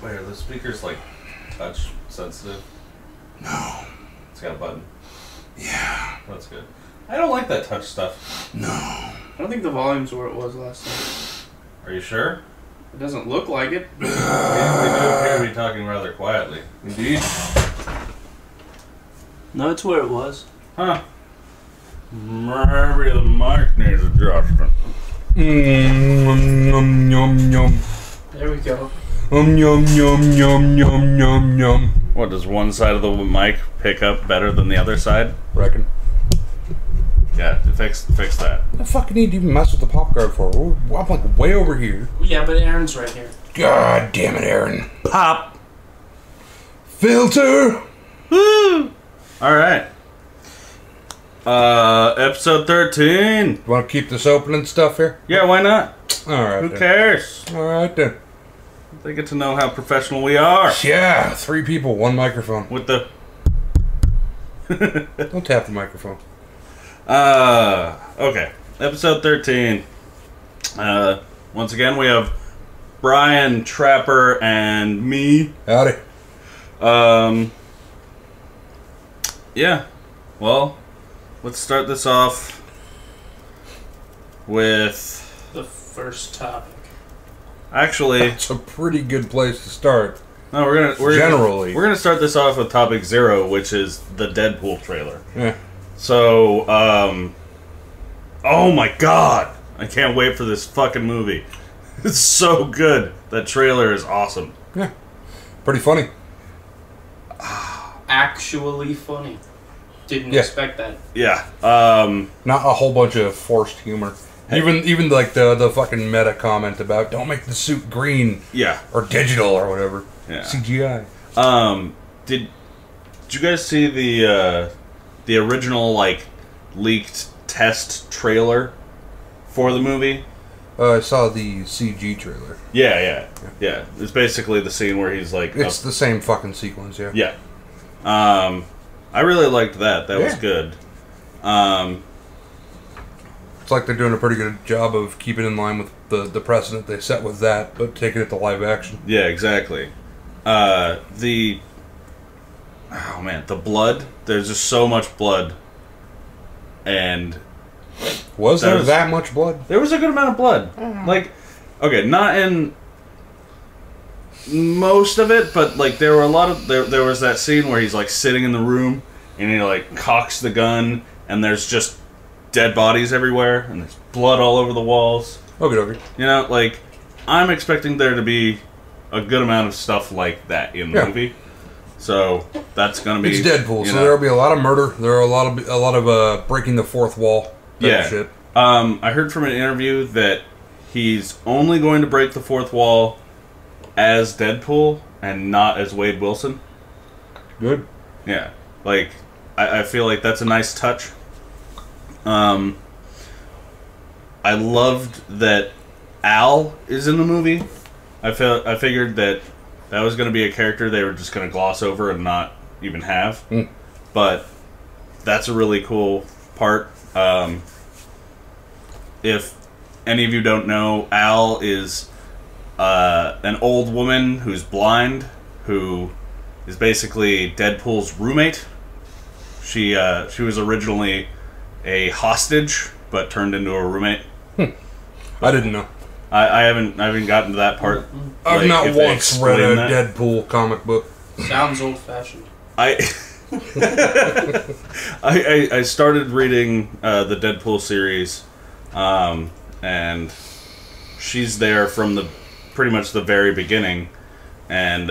Wait, are the speakers like touch sensitive? No. It's got a button. Yeah. That's good. I don't like that touch stuff. No. I don't think the volume's where it was last time. Are you sure? It doesn't look like it. We do appear to be talking rather quietly. Indeed. No, it's where it was. Huh. Maybe the mic needs adjusting. Yum yum yum. There we go. Yum yum yum yum yum. What, does one side of the mic pick up better than the other side? Reckon. Yeah, fix that. What the fuck need to even mess with the pop guard for? I'm like way over here. Yeah, but Aaron's right here. God damn it, Aaron. Pop! Filter! Woo! Alright. Episode 13. You want to keep this open and stuff here? Yeah, why not? Alright. Who cares? Alright then. They get to know how professional we are. Yeah, 3 people, 1 microphone. With the... Don't tap the microphone. Okay. Episode 13. Once again, we have Brian, Trapper, and me. Howdy. Yeah. Well, let's start this off with... The first topic. Actually... It's a pretty good place to start. No, we're gonna start this off with topic 0, which is the Deadpool trailer. Yeah. So, oh my god! I can't wait for this fucking movie. It's so good. That trailer is awesome. Yeah. Pretty funny. Actually funny. Didn't Yeah. expect that. Yeah. Not a whole bunch of forced humor. Even like the fucking meta comment about don't make the suit green. Yeah. Or digital or whatever. Yeah. CGI. Did you guys see the original like leaked test trailer for the movie? I saw the CG trailer. Yeah. It's basically the scene where he's like... It's the same fucking sequence, yeah. Yeah. I really liked that. That was good. It's like they're doing a pretty good job of keeping in line with the precedent they set with that, but taking it to live action. Yeah, exactly. Oh man, the blood. There's just so much blood. And... Was there that much blood? There was a good amount of blood. Like, okay, not in most of it, but like there were a lot of... There was that scene where he's like sitting in the room and he like cocks the gun and there's just dead bodies everywhere and there's blood all over the walls. Okay. You know, like, I'm expecting there to be a good amount of stuff like that in the movie. So that's gonna be... It's Deadpool, so there'll be a lot of murder. There are a lot of breaking the fourth wall. Shit. I heard from an interview that he's only going to break the fourth wall as Deadpool and not as Wade Wilson. Good. Yeah, like I feel like that's a nice touch. I loved that Al is in the movie. I figured that was going to be a character they were just going to gloss over and not even have. But that's a really cool part. If any of you don't know, Al is an old woman who's blind, who is basically Deadpool's roommate. She was originally a hostage, but turned into a roommate. I didn't know. I haven't gotten to that part. I've not once read a Deadpool comic book. Sounds old-fashioned. I started reading the Deadpool series, and she's there from pretty much the very beginning, and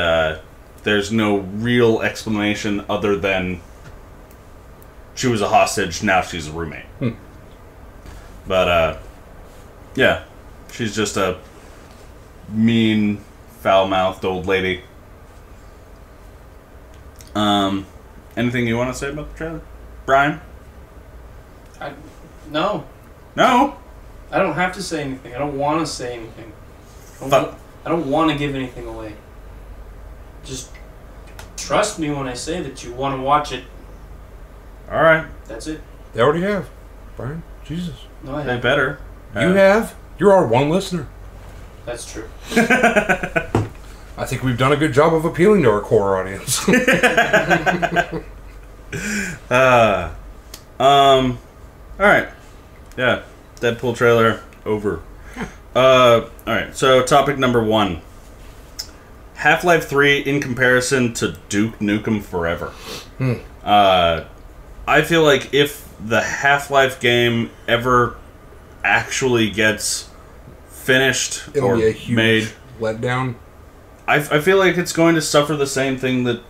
there's no real explanation other than she was a hostage, now she's a roommate. But yeah, she's just a mean, foul-mouthed old lady. Anything you want to say about the trailer, Brian? No. No? I don't have to say anything. I don't want to say anything. I don't want to give anything away. Just trust me when I say that you want to watch it. Alright. That's it. They already have. Brian, Jesus. No, I They haven't. better. You have? You're our one listener. That's true. I think we've done a good job of appealing to our core audience. Alright. Yeah. Deadpool trailer over. Alright, so topic number 1. Half-Life 3 in comparison to Duke Nukem Forever. I feel like if the Half-Life game ever actually gets finished It'll or be a huge made, letdown. I feel like it's going to suffer the same thing that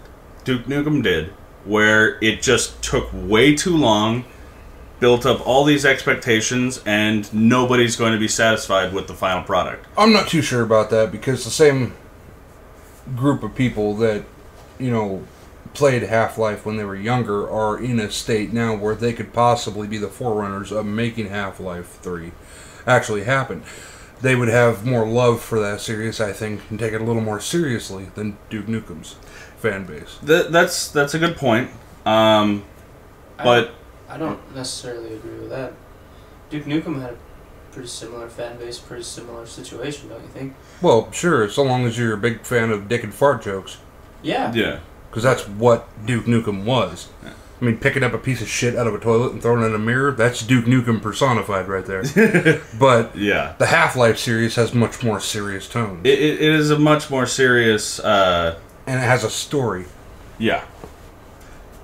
Duke Nukem did, where it just took way too long, built up all these expectations, and nobody's going to be satisfied with the final product. I'm not too sure about that, because the same group of people that, you know, played Half-Life when they were younger are in a state now where they could possibly be the forerunners of making Half-Life 3 actually happen. They would have more love for that series, I think, and take it a little more seriously than Duke Nukem's fan base. That's a good point. But I don't necessarily agree with that. Duke Nukem had a pretty similar fan base, pretty similar situation, don't you think? Well, sure, so long as you're a big fan of dick and fart jokes. Yeah. Yeah. Because that's what Duke Nukem was. Yeah. I mean, picking up a piece of shit out of a toilet and throwing it in a mirror, that's Duke Nukem personified right there. But yeah, the Half-Life series has much more serious tones. it is a much more serious... and it has a story. Yeah.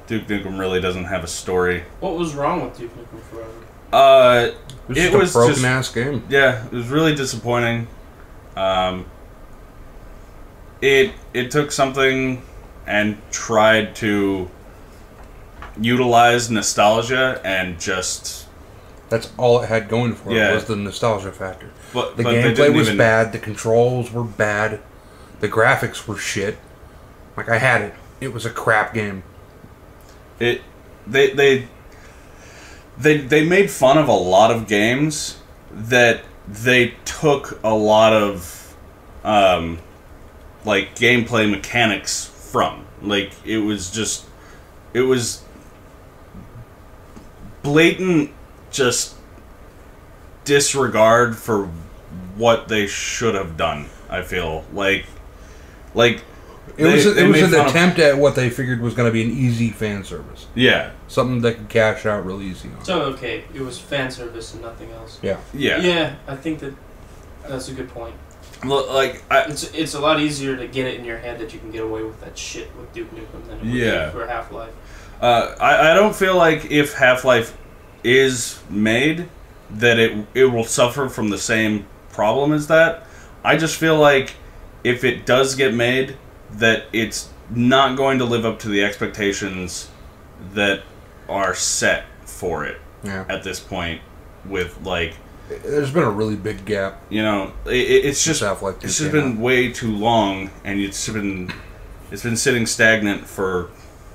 Duke Nukem really doesn't have a story. What was wrong with Duke Nukem Forever? It was a broken-ass game. Yeah, it was really disappointing. It took something and tried to utilize nostalgia and just... That's all it had going for Yeah. it, was the nostalgia factor. But The they gameplay didn't was even- bad, the controls were bad, the graphics were shit. Like, I had it. It was a crap game. They made fun of a lot of games that they took a lot of like gameplay mechanics from. Like it was blatant just disregard for what they should have done. I feel like It was they an made fun of- attempt at what they figured was going to be an easy fan service. Yeah. Something that could cash out real easy on. So, okay, it was fan service and nothing else. Yeah. Yeah. Yeah, I think that's a good point. Look, like It's a lot easier to get it in your head that you can get away with that shit with Duke Nukem than it would Yeah. be for Half-Life. I don't feel like if Half-Life is made that it will suffer from the same problem as that. I just feel like if it does get made, that it's not going to live up to the expectations that are set for it at this point. With like, there's been a really big gap. you know, it's just Half-Life 2 it's just came been way too long, and it's been sitting stagnant for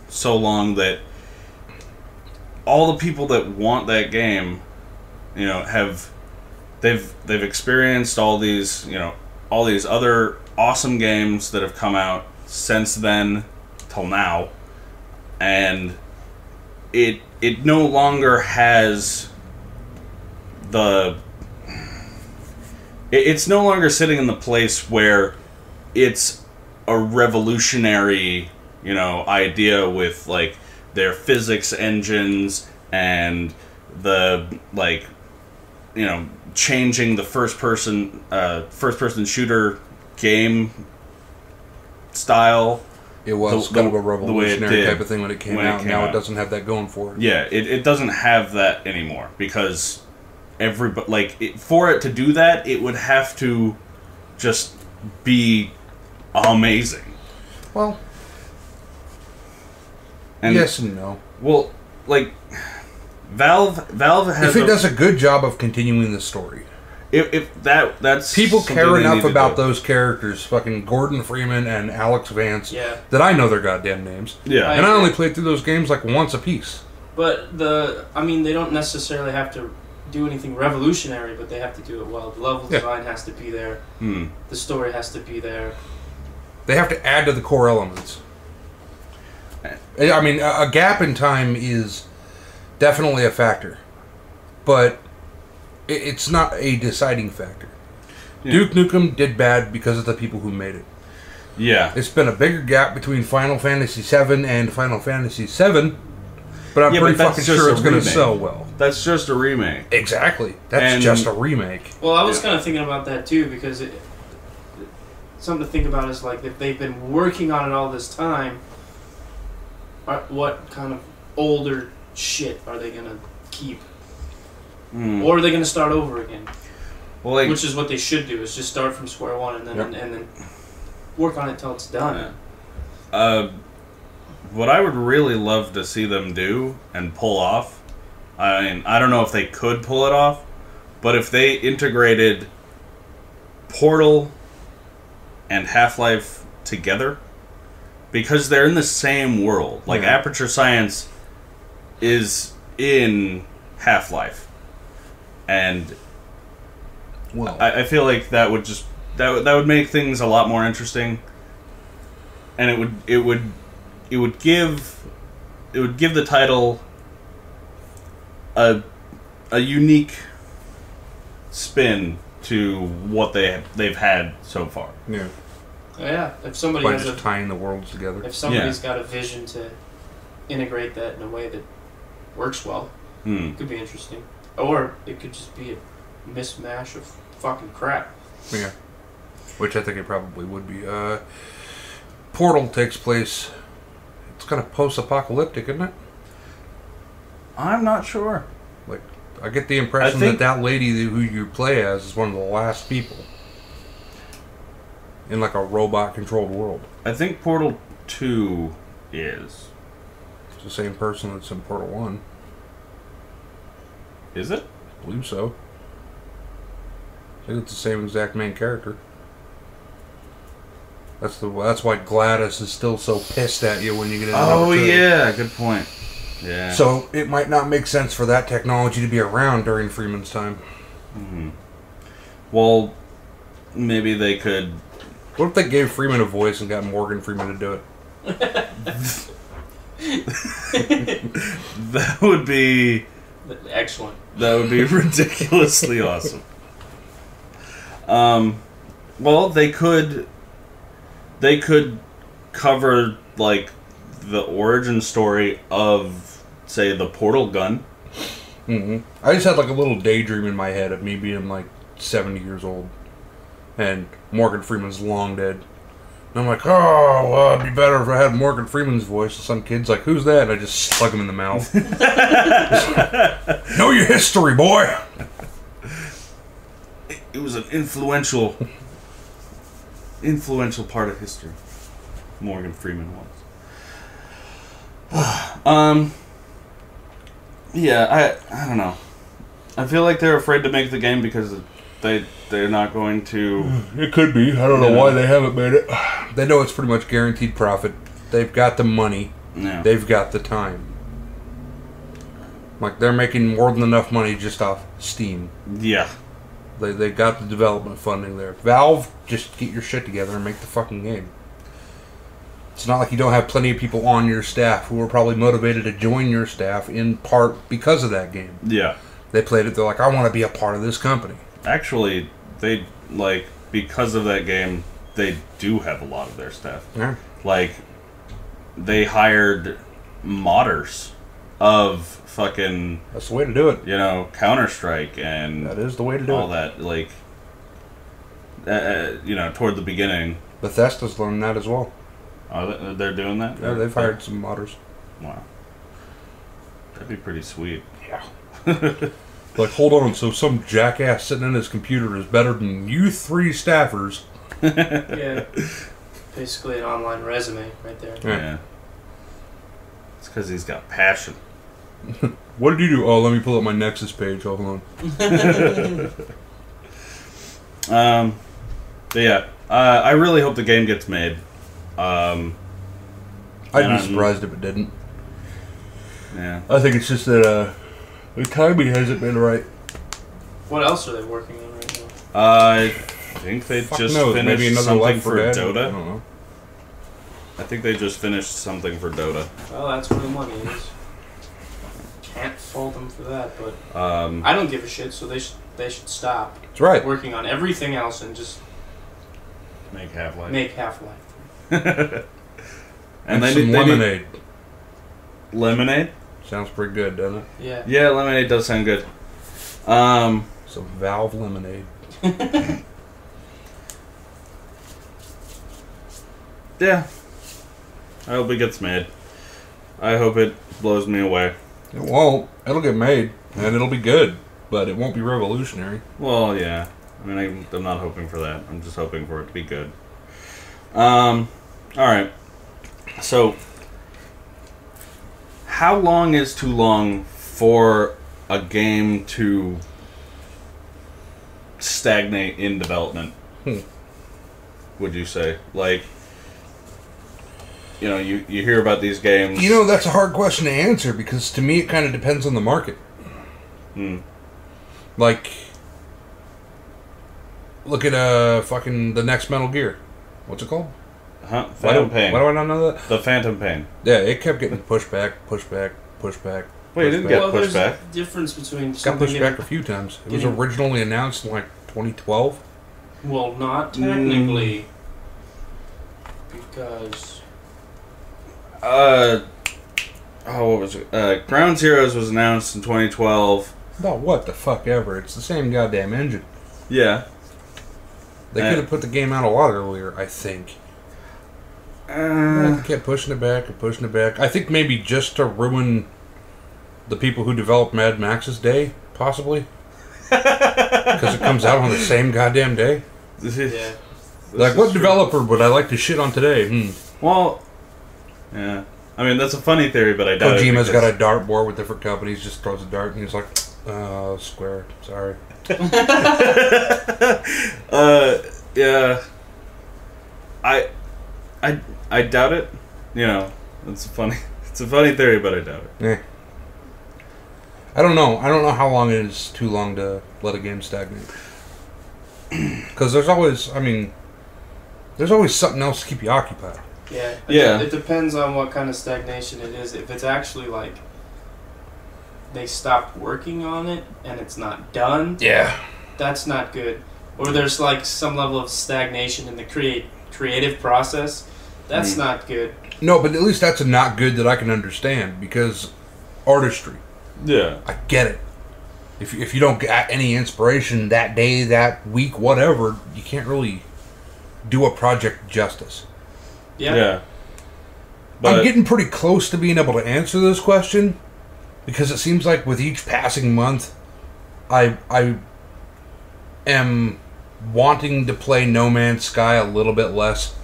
so long that all the people that want that game, you know, they've experienced all these other awesome games that have come out since then till now, and it no longer has it's no longer sitting in the place where it's a revolutionary, you know, idea with like their physics engines and the like, you know, changing the first person shooter game style. It was kind of a revolutionary type of thing when it came out. Now it doesn't have that going for it. Yeah, it doesn't have that anymore because for it to do that, it would have to just be amazing. Well, and yes and no. Well, like Valve has. If it does a good job of continuing the story, if that's people something care they enough need to about do. those characters, fucking Gordon Freeman and Alex Vance, Yeah. that I know their goddamn names. Yeah, And I only played through those games like once a piece. But they don't necessarily have to do anything revolutionary, but they have to do it well. The level design has to be there. The story has to be there. They have to add to the core elements. I mean, a gap in time is definitely a factor, but it's not a deciding factor. Yeah. Duke Nukem did bad because of the people who made it. Yeah. It's been a bigger gap between Final Fantasy VII and Final Fantasy VII, but I'm pretty fucking sure it's going to sell well. That's just a remake. Exactly. That's just a remake. Well, I was kind of thinking about that too, because something to think about is like if they've been working on it all this time, what kind of older shit are they going to keep? Or are they going to start over again? Well, like, which is what they should do, is just start from square one and then and then work on it till it's done. Yeah. What I would really love to see them do and pull off, I mean, I don't know if they could pull it off, but if they integrated Portal and Half-Life together, because they're in the same world. Like, Aperture Science is in Half-Life. And well, I feel like that would just that would make things a lot more interesting, and it would give the title a unique spin to what they've had so far. Yeah. Yeah. If somebody has just tying the worlds together. If somebody's got a vision to integrate that in a way that works well, it could be interesting. Or it could just be a mismatch of fucking crap. Yeah. Which I think it probably would be. Portal takes place... It's kind of post-apocalyptic, isn't it? I'm not sure. Like, I get the impression that lady who you play as is one of the last people. In like a robot-controlled world. I think Portal 2 is. It's the same person that's in Portal 1. Is it? I believe so. I think it's the same exact main character. That's why Gladys is still so pissed at you when you get into number 2. Yeah, good point. Yeah. So it might not make sense for that technology to be around during Freeman's time. Mm-hmm. Well, maybe they could. What if they gave Freeman a voice and got Morgan Freeman to do it? That would be excellent. That would be ridiculously awesome. Well, they could cover like the origin story of, say, the portal gun. Mm-hmm. I just had like a little daydream in my head of me being like 70 years old, and Morgan Freeman's long dead. And I'm like, oh, well, it'd be better if I had Morgan Freeman's voice. And some kid's like, who's that? And I just slug him in the mouth. Know your history, boy. It was an influential part of history. Morgan Freeman was. Yeah, I don't know. I feel like they're afraid to make the game because they're not going to. It could be. I don't know why they haven't made it. They know it's pretty much guaranteed profit. They've got the money. Yeah. They've got the time. Like, they're making more than enough money just off Steam. Yeah. They got the development funding there. Valve, just get your shit together and make the fucking game. It's not like you don't have plenty of people on your staff who are probably motivated to join your staff in part because of that game. Yeah. They played it, they're like, I want to be a part of this company. Actually, they, like, because of that game, they do have a lot of their staff. Yeah. Like, they hired modders of fucking... That's the way to do it. You know, Counter-Strike and... That is the way to do all it. that, like... you know, toward the beginning. Bethesda's learned that as well. Oh, they're doing that? Yeah, they've hired some modders. Wow. That'd be pretty sweet. Yeah. Like, hold on, so some jackass sitting in his computer is better than you 3 staffers. Yeah. Basically an online resume right there. Yeah. It's because he's got passion. What did you do? Oh, let me pull up my Nexus page. Hold on. But yeah, I really hope the game gets made. I'd be surprised if it didn't. Yeah. I think it's just that the timing hasn't been right. What else are they working on right now? I think they just Maybe finished another something Left for 4 Dead. Dota. I don't know. I think they just finished something for Dota. Well, that's where the money is. Can't fault them for that, but I don't give a shit. So they should stop. That's right. Working on everything else and just make Half-Life. Make Half-Life. And some lemonade. Lemonade? Sounds pretty good, doesn't it? Yeah. Yeah, lemonade does sound good. Some Valve lemonade. Yeah. I hope it gets made. I hope it blows me away. It won't. It'll get made, and it'll be good, but it won't be revolutionary. Well, yeah. I mean, I'm not hoping for that. I'm just hoping for it to be good. Alright. So, how long is too long for a game to stagnate in development? Would you say? Like, you know, you hear about these games. You know, that's a hard question to answer because to me it kind of depends on the market. Like, look at fucking the next Metal Gear. What's it called? Phantom Pain. Why do I not know that? The Phantom Pain. Yeah, it kept getting pushed back. Wait, it didn't get pushed back? There's a difference between It got pushed back a few times. It was originally announced in like 2012. Well, not technically. Because... what was it? Ground Zeroes was announced in 2012. No, what the fuck ever. It's the same goddamn engine. Yeah. They could have put the game out a lot earlier, I think. They kept pushing it back and pushing it back. I think maybe just to ruin the people who developed Mad Max's day, possibly. Because it comes out on the same goddamn day. Yeah. Like, what developer would I like to shit on today? Well, yeah. I mean, that's a funny theory, but I doubt Kojima's got a dartboard with different companies, just throws a dart, and he's like, Square, sorry. Yeah. I doubt it. You know, it's a funny theory, but I doubt it. Yeah. I don't know how long it is too long to let a game stagnate. Because there's always something else to keep you occupied. Yeah. Yeah. It depends on what kind of stagnation it is. If it's actually like they stopped working on it and it's not done, yeah, that's not good. Or there's like some level of stagnation in the creative process, that's not good. No, but at least that's a not good that I can understand, because artistry. Yeah. I get it. If you don't get any inspiration that day, that week, whatever, you can't really do a project justice. Yeah. I'm getting pretty close to being able to answer this question, because it seems like with each passing month, I am wanting to play No Man's Sky a little bit less.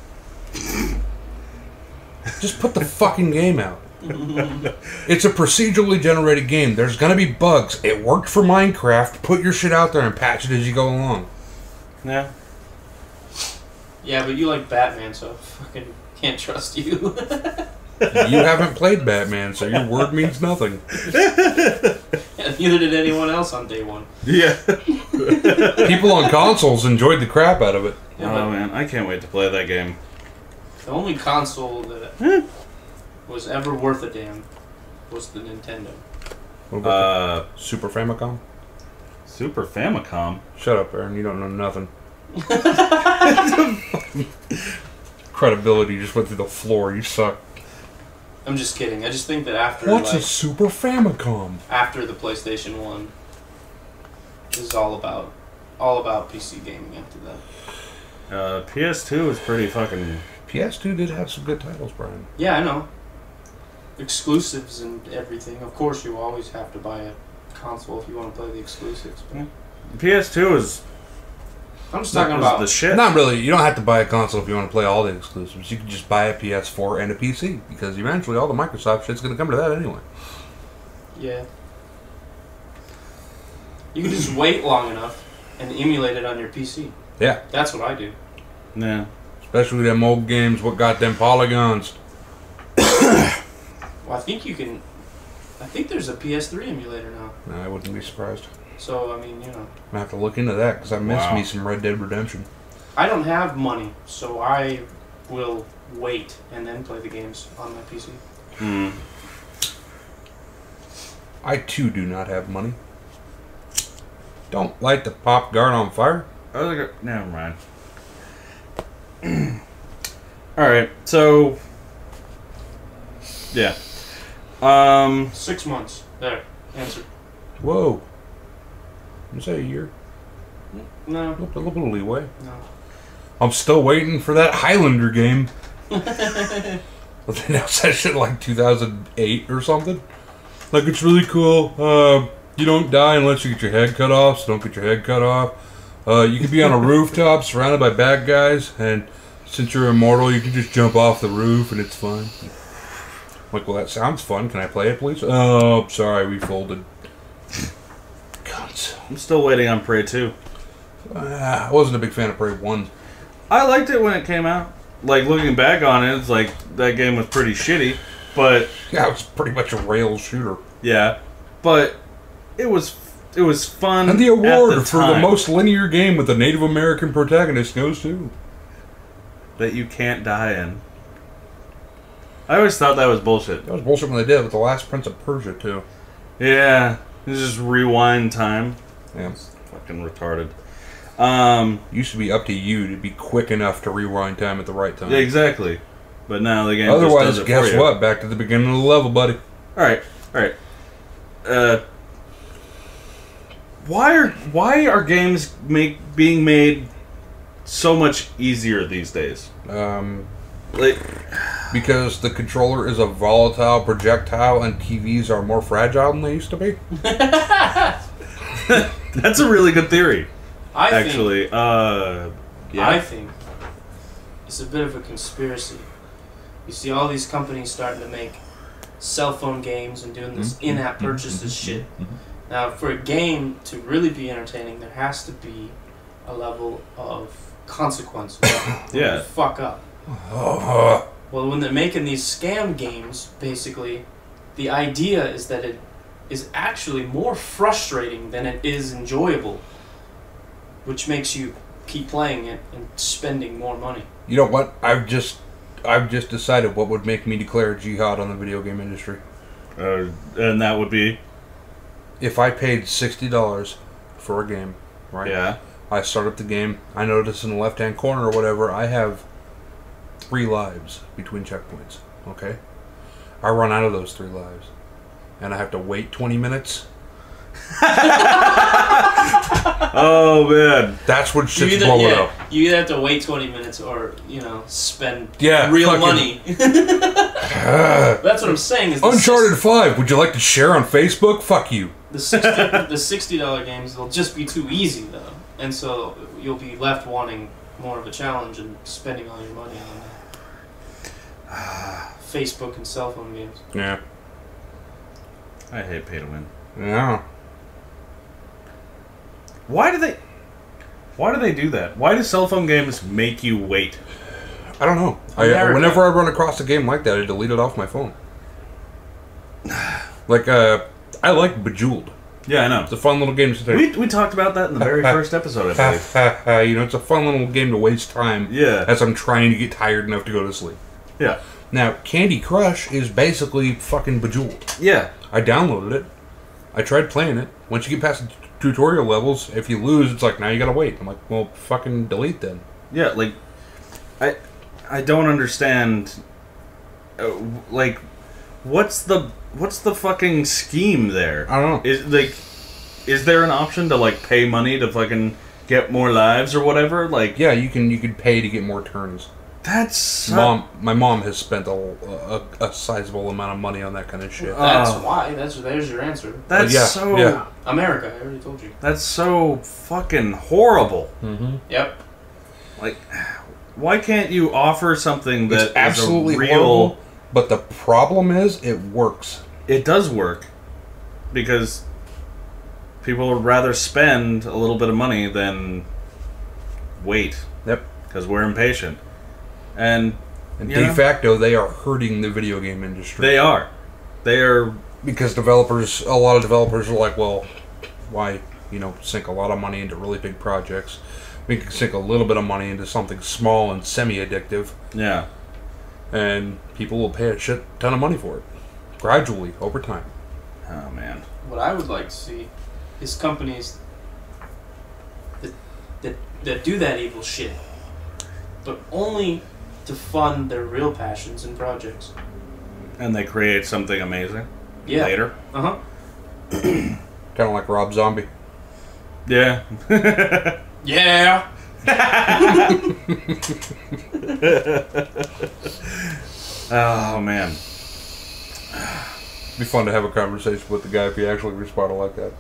Just put the fucking game out. It's a procedurally generated game. There's gonna be bugs. It worked for Minecraft. Put your shit out there and patch it as you go along. Yeah. Yeah, but you like Batman, so I fucking can't trust you. You haven't played Batman, so your word means nothing. Yeah, neither did anyone else on day one. Yeah. People on consoles enjoyed the crap out of it. Yeah, Oh man, I can't wait to play that game. the only console that was ever worth a damn was the Nintendo. What about the Super Famicom? Super Famicom. Shut up, Aaron. You don't know nothing. Credibility just went through the floor. You suck. I'm just kidding. I just think that after What's a Super Famicom? after the PlayStation 1 is all about PC gaming after that. PS2 is pretty fucking... PS2 did have some good titles, Brian. Yeah, I know. Exclusives and everything. Of course, you always have to buy a console if you want to play the exclusives. But PS2 is... I'm just talking about the shit. Not really. You don't have to buy a console if you want to play all the exclusives. You can just buy a PS4 and a PC, because eventually all the Microsoft shit's going to come to that anyway. Yeah. You can just wait long enough and emulate it on your PC. Yeah. That's what I do. Yeah. Especially them old games with goddamn polygons. Well, I think you can... I think there's a PS3 emulator now. No, I wouldn't be surprised. So, I mean, you know. I'm going to have to look into that, because I miss me some Red Dead Redemption. I don't have money, so I will wait and then play the games on my PC. I, too, do not have money. Don't light the pop guard on fire. Never mind. Alright, so... Yeah. 6 months. There. Answer. Whoa. You say a year? No. A little bit of leeway. No. I'm still waiting for that Highlander game. But they announced that shit like 2008 or something. Like, it's really cool. You don't die unless you get your head cut off, so don't get your head cut off. You can be on a rooftop surrounded by bad guys, and since you're immortal, you can just jump off the roof and it's fun. Like, well, that sounds fun. Can I play it, please? Oh, sorry, we folded. God. I'm still waiting on Prey 2. I wasn't a big fan of Prey 1. I liked it when it came out. Like, looking back on it, it's like, that game was pretty shitty, but... Yeah, it was pretty much a rails shooter. Yeah, but it was fun. And the award for the time. most linear game with a Native American protagonist goes to... That you can't die in. I always thought that was bullshit. That was bullshit when they did it with The Last Prince of Persia, too. Yeah, it's just rewind time. Yeah. It's fucking retarded. Used to be up to you to be quick enough to rewind time at the right time. Yeah, exactly. But now the game Otherwise, just does it guess for you. what? Back to the beginning of the level, buddy. Alright. Why are games being made so much easier these days? Like, Because the controller is a volatile projectile and TVs are more fragile than they used to be. that's a really good theory. I Yeah. think it's a bit of a conspiracy. You see all these companies starting to make cell phone games and doing this in-app purchases shit. Now, for a game to really be entertaining, there has to be a level of consequence. Yeah. You fuck up. Well, when they're making these scam games, basically, the idea is that it is actually more frustrating than it is enjoyable, which makes you keep playing it and spending more money. You know what? I've just decided what would make me declare jihad on the video game industry. And that would be... If I paid $60 for a game, right? Yeah. I start up the game. I notice in the left-hand corner or whatever, I have 3 lives between checkpoints. Okay? I run out of those 3 lives. And I have to wait 20 minutes. Oh, man. That's what shit's blowing up. You either have to wait 20 minutes or, spend Yeah, real fucking- money. That's what I'm saying. Is the Uncharted 5, would you like to share on Facebook? Fuck you. The $60 games, they'll just be too easy, though. And so you'll be left wanting more of a challenge and spending all your money on Facebook and cell phone games. Yeah. I hate pay to win. Yeah. Why do they do that? Why do cell phone games make you wait? I don't know. Whenever I run across a game like that, I delete it off my phone. Like, I like Bejeweled. Yeah, I know. It's a fun little game to take. We talked about that in the very first episode, I believe. It's a fun little game to waste time. Yeah. As I'm trying to get tired enough to go to sleep. Yeah. Now, Candy Crush is basically fucking Bejeweled. Yeah. I downloaded it. I tried playing it. Once you get past the tutorial levels, if you lose, it's like, now you gotta wait. I'm like, well, fucking delete then. Yeah, like, I don't understand, like, what's the fucking scheme there? I don't know. Is there an option to, like, pay money to fucking get more lives or whatever? Like, Yeah, you could pay to get more turns. that's... My mom has spent a sizable amount of money on that kind of shit. That's why. There's your answer. That's Yeah, so... yeah. America, I already told you. That's so fucking horrible. Mm-hmm. Yep. Like, why can't you offer something that It's absolutely is a real... horrible, but the problem is, it works. It does work. Because people would rather spend a little bit of money than wait. Yep. Because we're impatient. And de facto, they are hurting the video game industry. They are. Because a lot of developers are like, well, why, sink a lot of money into really big projects? We can sink a little bit of money into something small and semi-addictive. Yeah. And people will pay a shit ton of money for it. Gradually, over time. Oh, man. What I would like to see is companies that do that evil shit, but only to fund their real passions and projects. And they create something amazing later. Uh-huh. Kind of like Rob Zombie. Yeah. Yeah. Oh, man. It'd be fun to have a conversation with the guy if he actually responded like that.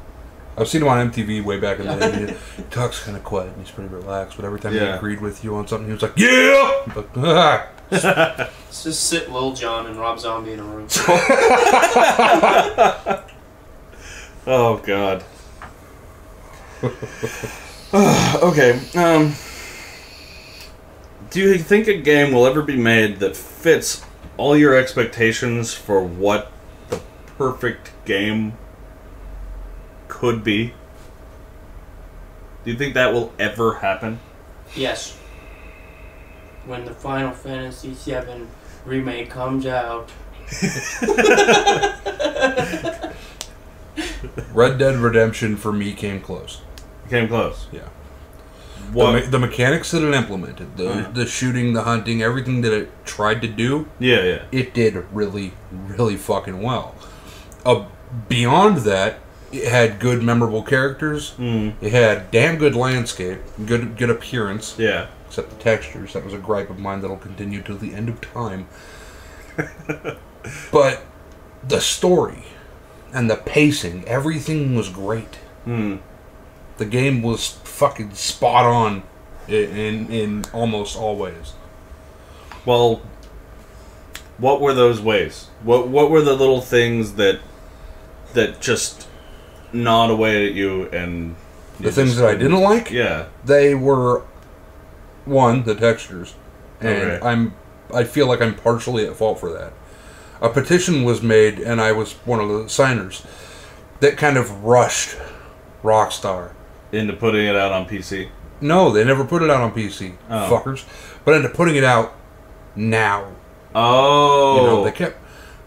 I've seen him on MTV way back in the day. He talks kind of quiet and he's pretty relaxed, but every time he agreed with you on something, he was like, yeah! But, Let's just sit Lil Jon and Rob Zombie in a room. Oh, God. Okay. Do you think a game will ever be made that fits all your expectations for what the perfect game could be? Do you think that will ever happen? Yes. When the Final Fantasy VII remake comes out. Red Dead Redemption for me came close. Came close. Yeah. What? The mechanics that it implemented, the shooting, the hunting, everything that it tried to do, Yeah. it did really, really fucking well. Beyond that, it had good, memorable characters. It had damn good landscape, good appearance. Yeah. Except the textures. That was a gripe of mine that'll continue till the end of time. But the story and the pacing, everything was great. The game was fucking spot on in almost all ways. Well, what were those ways? What were the little things that just gnawed away at you and The things that I didn't like? Yeah. They were, one, the textures. And Okay. I feel like I'm partially at fault for that. A petition was made, and I was one of the signers, that kind of rushed Rockstar Into putting it out on PC. No, they never put it out on PC, Oh. fuckers. But into putting it out now. Oh. You know, they kept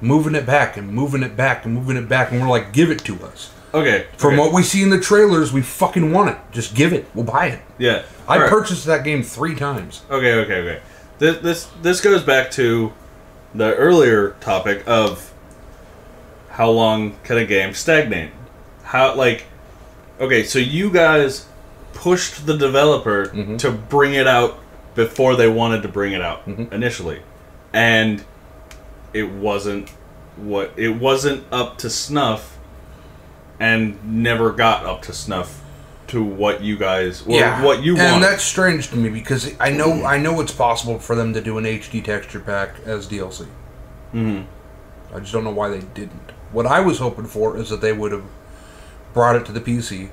moving it back and moving it back and moving it back, and we're like, give it to us. Okay. From what we see in the trailers, we fucking want it. Just give it. We'll buy it. Yeah. I Alright. purchased that game 3 times. Okay. This goes back to the earlier topic of how long can a game stagnate? Okay, so you guys pushed the developer to bring it out before they wanted to bring it out initially, and it wasn't up to snuff, and never got up to snuff to what you guys what you want. And that's strange to me because I know it's possible for them to do an HD texture pack as DLC. I just don't know why they didn't. What I was hoping for is that they would have brought it to the PC.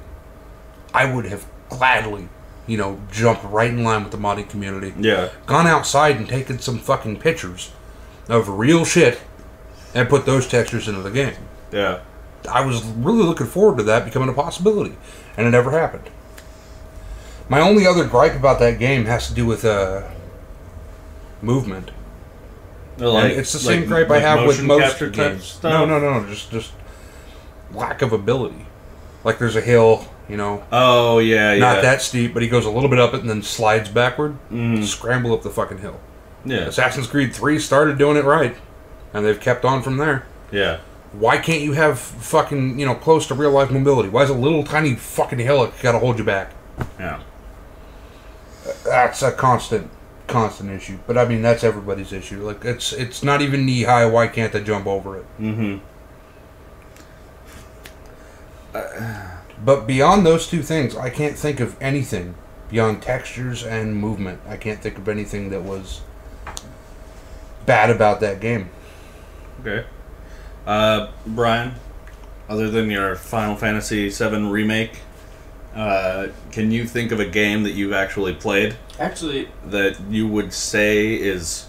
I would have gladly, jumped right in line with the modding community. Yeah. Gone outside and taken some fucking pictures of real shit and put those textures into the game. Yeah. I was really looking forward to that becoming a possibility, and it never happened. My only other gripe about that game has to do with movement. And it's the same gripe I have with most games. No, just lack of ability. Like there's a hill, Oh yeah, not that steep, but he goes a little bit up it and then slides backward. Scramble up the fucking hill. Yeah. Assassin's Creed 3 started doing it right, and they've kept on from there. Yeah. Why can't you have fucking, close to real life mobility? Why is a little tiny fucking hill gotta hold you back? Yeah. That's a constant issue. But I mean, that's everybody's issue. Like, it's not even knee high. Why can't they jump over it? But beyond those two things, I can't think of anything beyond textures and movement. I can't think of anything that was bad about that game. Okay. Brian, other than your Final Fantasy VII remake, can you think of a game that you've actually played? Actually, that you would say is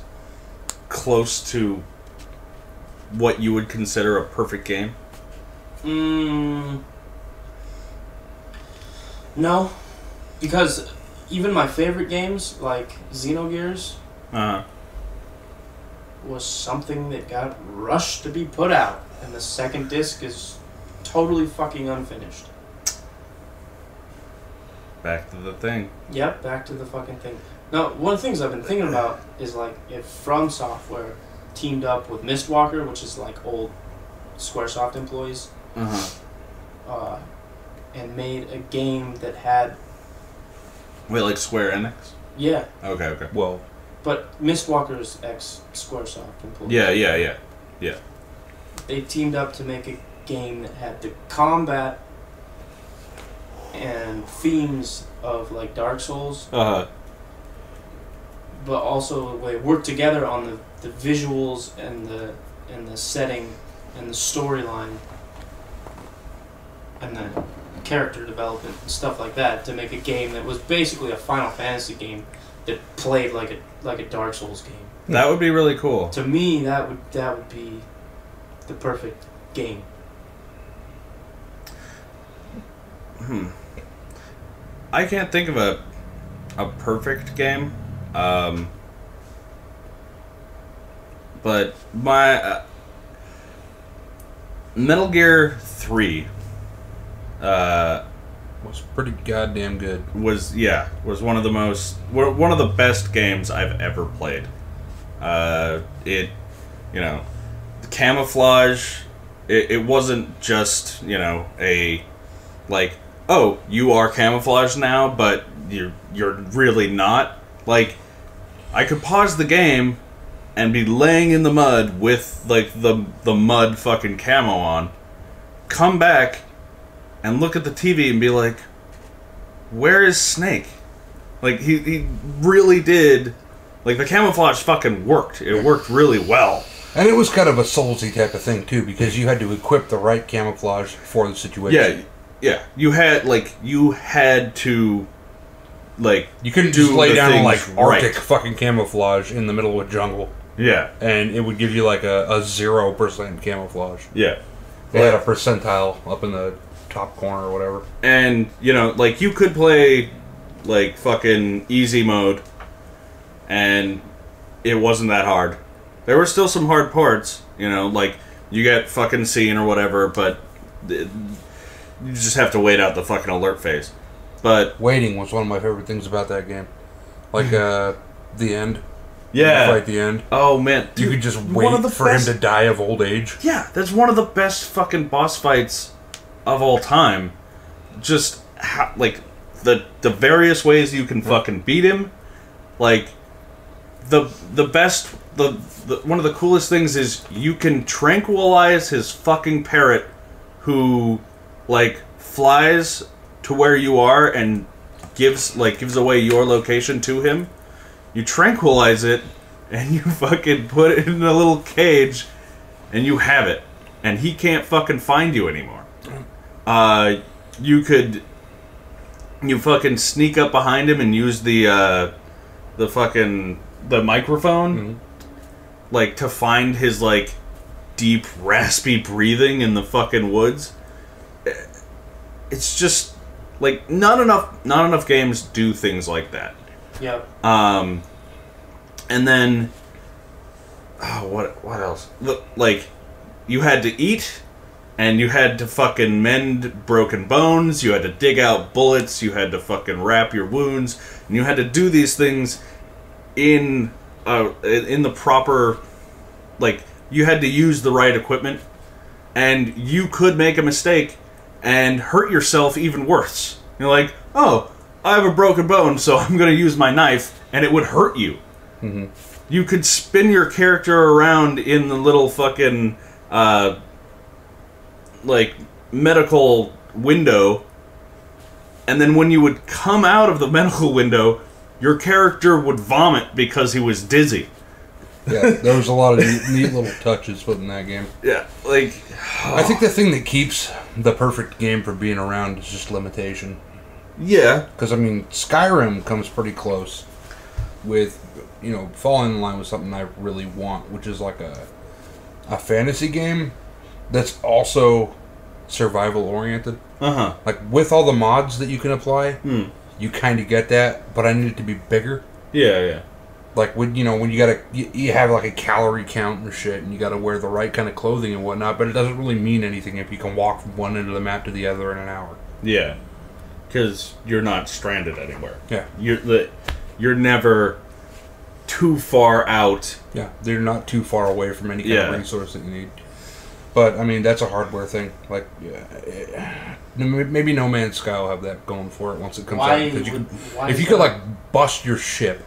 close to what you would consider a perfect game? No. Because even my favorite games, like Xenogears, was something that got rushed to be put out, and the second disc is totally fucking unfinished. Back to the thing. Yep, back to the fucking thing. Now, one of the things I've been thinking about is like if From Software teamed up with Mistwalker, which is like old SquareSoft employees, and made a game that had. Wait, like Square Enix? Yeah. Okay. Well. But Mistwalker's ex SquareSoft employees. Yeah. They teamed up to make a game that had the combat and themes of like Dark Souls. But also they work together on the visuals and the setting and the storyline and the character development and stuff like that to make a game that was basically a Final Fantasy game that played like a Dark Souls game. That would be really cool. To me, that would be the perfect game. I can't think of a perfect game. But my Metal Gear 3 was pretty goddamn good. Was one of the best games I've ever played. The camouflage. It wasn't just a like, oh, you are camouflaged now, but you're really not. Like, I could pause the game and be laying in the mud with like the mud fucking camo on, come back and look at the TV and be like, where is Snake? Like, he really did. Like, the camouflage fucking worked. It worked really well. And it was kind of a Soulsy type of thing too, because you had to equip the right camouflage for the situation. Yeah. You had to, like, you couldn't just lay down like Arctic fucking camouflage in the middle of a jungle. Yeah. And it would give you like a 0% camouflage. Yeah. They had a percentile up in the top corner or whatever. And, like, you could play, like, fucking easy mode, and it wasn't that hard. There were still some hard parts, like, you get fucking seen or whatever, but you just have to wait out the fucking alert phase. But waiting was one of my favorite things about that game. Like, the end. Yeah. Fight the end. Oh, man. Dude, you could just wait for him to die of old age. Yeah, that's one of the best fucking boss fights of all time. Just, like, the various ways you can fucking beat him. Like, the best... one of the coolest things is you can tranquilize his fucking parrot who, like, flies to where you are and gives away your location to him. You tranquilize it, and you fucking put it in a little cage, and you have it. And he can't fucking find you anymore. You fucking sneak up behind him and use the microphone, like, to find his, like, deep, raspy breathing in the fucking woods. It's just, like, not enough games do things like that. Yep. And then, what else? Look, like, you had to eat, and you had to fucking mend broken bones, you had to dig out bullets, you had to fucking wrap your wounds, and you had to do these things in the proper, like, you had to use the right equipment, and you could make a mistake and hurt yourself even worse. You're like, oh, I have a broken bone, so I'm going to use my knife, and it would hurt you. Mm-hmm. You could spin your character around in the little fucking, like, medical window, and then when you would come out of the medical window, your character would vomit because he was dizzy. Yeah, there was a lot of neat little touches put in that game. Yeah, like... I think the thing that keeps the perfect game from being around is just limitation. Yeah. Because, I mean, Skyrim comes pretty close with, falling in line with something I really want, which is like a fantasy game that's also survival-oriented. Uh-huh. Like, with all the mods that you can apply, you kind of get that, but I need it to be bigger. Yeah. Like, when you have like a calorie count and shit, and you gotta wear the right kind of clothing and whatnot, but it doesn't really mean anything if you can walk from one end of the map to the other in an hour. Yeah. Because you're not stranded anywhere. Yeah. you're never too far out. Yeah, they're not too far away from any kind of Yeah. resource that you need. But, I mean, that's a hardware thing. Like, maybe No Man's Sky will have that going for it once it comes out. Because if you could, like, bust your ship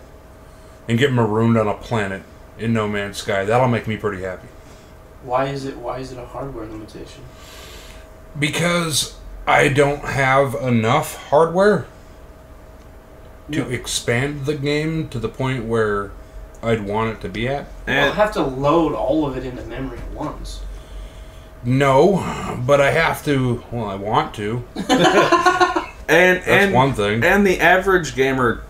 and get marooned on a planet in No Man's Sky, that'll make me pretty happy. Why is it a hardware limitation? Because I don't have enough hardware to Yeah. expand the game to the point where I'd want it to be at. I'll have to load all of it into memory at once. No, but I have to. Well, I want to. And one thing. And the average gamer,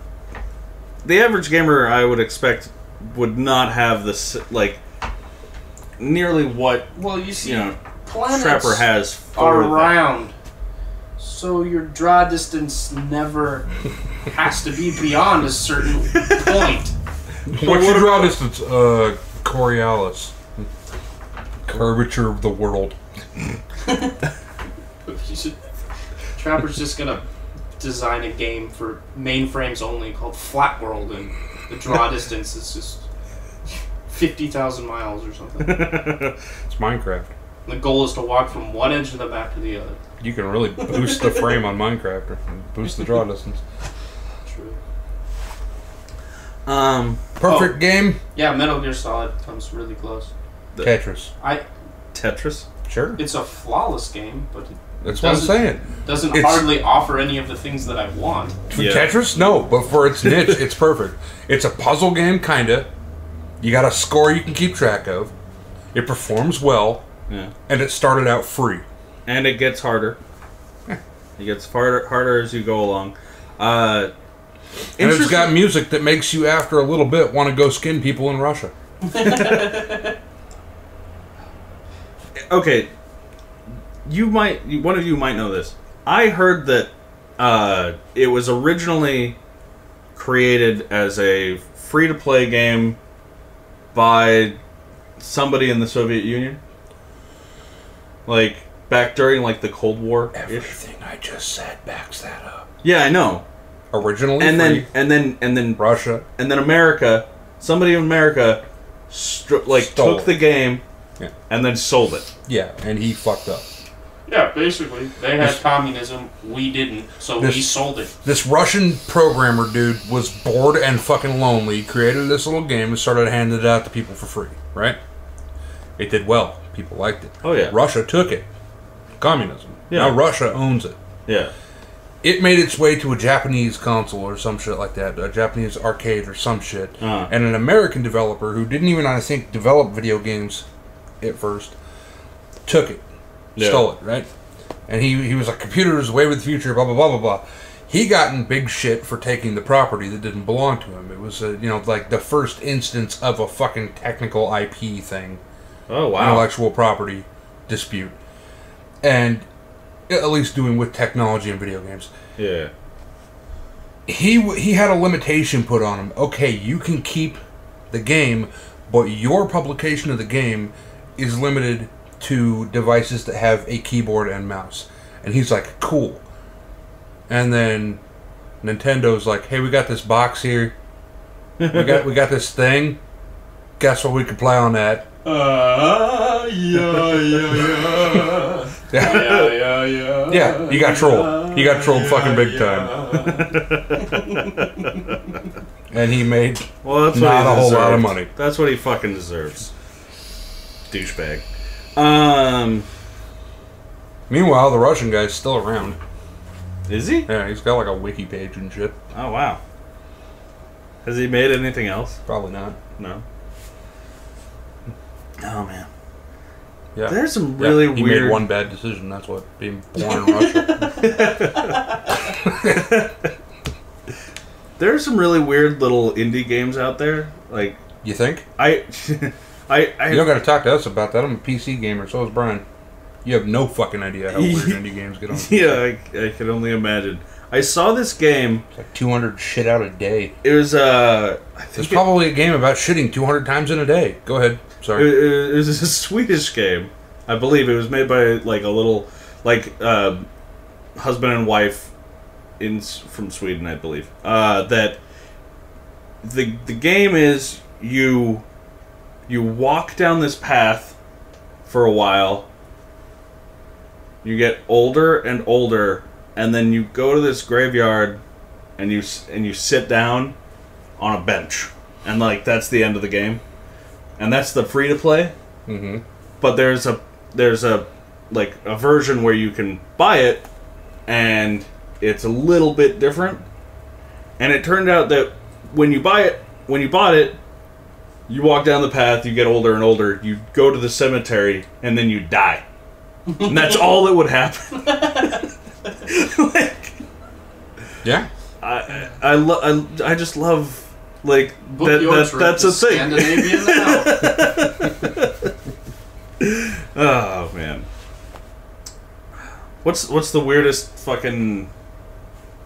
I would expect, would not have this, like, nearly what, Well, you see, Trapper planets has are for that. round, so your draw distance never has to be beyond a certain point. What's your draw distance? Coriolis. Curvature of the world. Trapper's just gonna design a game for mainframes only called Flat World, and the draw distance is just 50,000 miles or something. It's Minecraft. The goal is to walk from one edge of the map to the other. You can really boost the frame on Minecraft and boost the draw distance. True. Perfect game? Yeah, Metal Gear Solid comes really close. Tetris. Tetris? Sure. It's a flawless game, but it That's what I'm saying. doesn't It's- hardly offer any of the things that I want. For Yeah. Tetris? No, but for its niche, it's perfect. It's a puzzle game, kinda. You got a score you can keep track of. It performs well. Yeah. And it started out free. And it gets harder. It gets harder as you go along. And it's got music that makes you, after a little bit, want to go skin people in Russia. Okay, one of you might know this. I heard that it was originally created as a free-to-play game by somebody in the Soviet Union, like back during like the Cold War. Everything I just said backs that up. Yeah, I know. Originally, And free. then Russia. and then America. Somebody in America Stole took it. the game Yeah. and then sold it. Yeah, and he fucked up. Yeah, basically. They had communism, we didn't, so we sold it. This Russian programmer dude was bored and fucking lonely, created this little game and started handing it out to people for free, right? It did well. People liked it. Oh, yeah. Russia took it. Communism. Yeah. Now Russia owns it. Yeah. It made its way to a Japanese console or some shit like that, a Japanese arcade or some shit. And an American developer who didn't even, I think, develop video games at first, took it. Yeah. Stole it, right? And he was like, computers, way with the future, blah, blah, blah, blah, blah. He got in big shit for taking the property that didn't belong to him. It was, like the first instance of a fucking technical IP thing. Oh, wow. Intellectual property dispute. And at least doing with technology and video games. Yeah. He had a limitation put on him. Okay, you can keep the game, but your publication of the game is limited to devices that have a keyboard and mouse. And he's like, cool. And then Nintendo's like, hey, we got this box here. We got this thing. Guess what we can play on that? Yeah. Yeah, he got trolled. He got trolled fucking big time. And he made Well, that's not what he a whole lot of deserved. money. That's what he fucking deserves. Douchebag. Meanwhile, the Russian guy's still around. Is he? Yeah, he's got like a wiki page and shit. Oh, wow. Has he made anything else? Probably not. No. Oh, man. Yeah. There's some really he weird... made one bad decision. That's what being born in Russia. There's some really weird little indie games out there. Like, You think? I You don't got to talk to us about that. I'm a PC gamer. So is Brian. You have no fucking idea how weird indie games get on. Yeah, I can only imagine. I saw this game. It's like 200 shit out a day. It was I There's think probably a game about shitting 200 times in a day. Go ahead. Sorry. it was a Swedish game. I believe it was made by like a little husband and wife from Sweden, I believe. That the game is you walk down this path for a while. You get older and older, and then you go to this graveyard, and you sit down on a bench, and like that's the end of the game, and that's the free to play. Mm-hmm. But there's a like a version where you can buy it, and it's a little bit different. And it turned out that when you bought it, you walk down the path, you get older and older, you go to the cemetery, and then you die. And that's all that would happen. Like, yeah. I just love like Book your trip that's to a thing. Scandinavia now. Oh man. What's the weirdest fucking...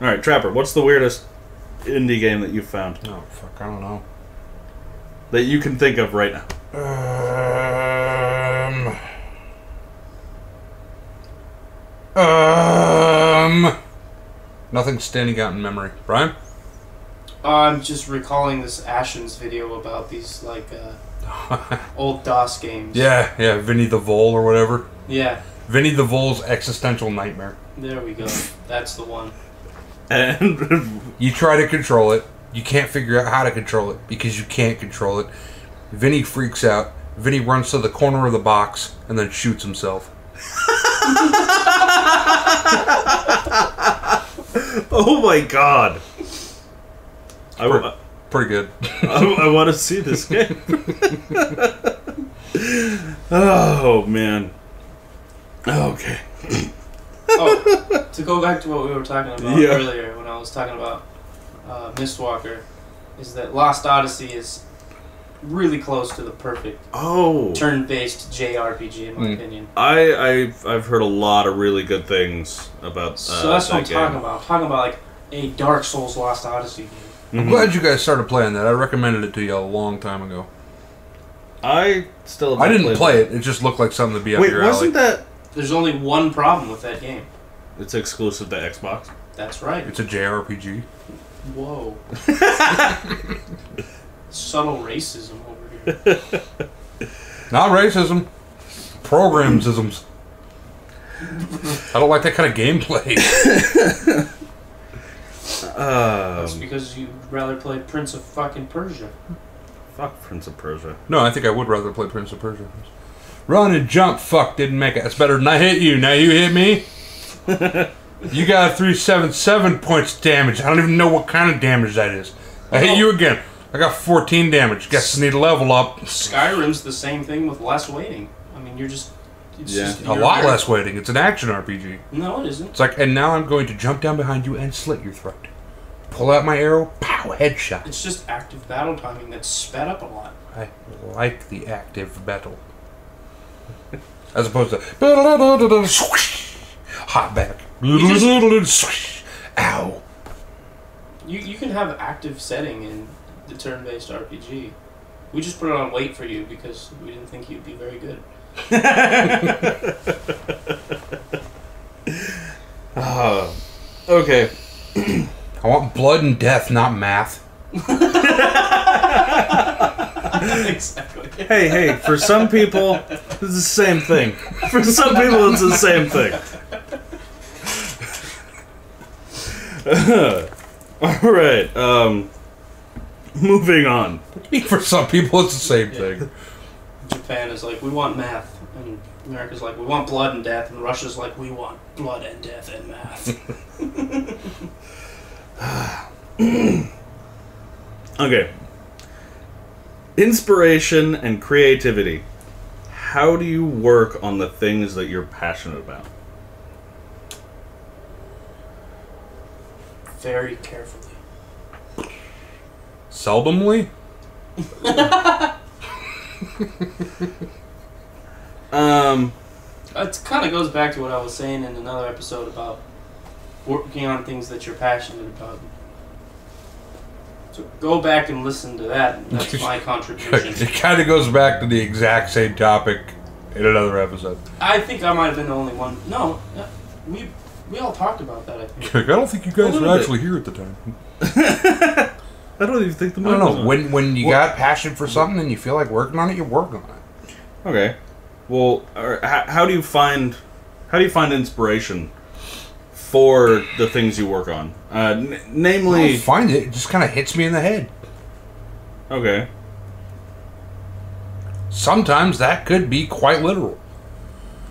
Alright, Trapper, what's the weirdest indie game that you've found? Oh, fuck, I don't know. That you can think of right now? Nothing standing out in memory. Brian? I'm just recalling this Ashen's video about these, like, old DOS games. Yeah, Vinny the Vole or whatever. Yeah, Vinny the Vole's Existential Nightmare. there we go. That's the one. And You try to control it. You can't figure out how to control it because you can't control it. Vinny freaks out. Vinny runs to the corner of the box and then shoots himself. oh my god. Pretty good. I want to see this game. Oh man. Okay. Oh, to go back to what we were talking about Yeah. earlier when I was talking about Mistwalker, is that Lost Odyssey is really close to the perfect turn-based JRPG in my opinion. I've heard a lot of really good things about So that's what I'm that talking game. about. I'm talking about like a Dark Souls Lost Odyssey game. I'm glad you guys started playing that. I recommended it to you a long time ago. I still I haven't didn't played play it. It just looked like something to be up Wait, your alley. wasn't that... There's only one problem with that game. It's exclusive to Xbox? That's right. It's a JRPG. Whoa. Subtle racism over here. Not racism. Programsisms. I don't like that kind of gameplay. That's because you'd rather play Prince of fucking Persia. Fuck Prince of Persia. No, I think I would rather play Prince of Persia. Run and jump, fuck, didn't make it. That's better than I hit you. Now you hit me. You got 377 points of damage. I don't even know what kind of damage that is. I hit you again. I got 14 damage. Guess I need to level up. Skyrim's the same thing with less waiting. I mean, you're just... It's Yeah. just A lot less waiting. It's an action RPG. No, it isn't. It's like, and now I'm going to jump down behind you and slit your throat. Pull out my arrow, pow, headshot. It's just active battle timing that's sped up a lot. I like the active battle. As opposed to hot back. Ow. You can have active setting in the turn-based RPG. We just put it on wait for you because we didn't think you'd be very good. Okay. I want blood and death, not math. Exactly. Hey, for some people, it's the same thing. For some people, it's the same thing. Alright, moving on. For some people, it's the same thing. Japan is like, we want math. And America's like, we want blood and death. And Russia's like, we want blood and death and math. Okay. Inspiration and creativity. How do you work on the things that you're passionate about? Very carefully. Seldomly? It kind of goes back to what I was saying in another episode about working on things that you're passionate about. So go back and listen to that. That's my contribution. It kind of goes back to the exact same topic in another episode. I think I might have been the only one. No, we all talked about that, I think. I don't think you guys A were little actually here at the time. I don't even think the I mic don't was know. on. When you got passion for something and you feel like working on it, you work on it. Okay. Well, how do you find inspiration for the things you work on? I Namely, don't find it. It just kind of hits me in the head. okay. Sometimes that could be quite literal.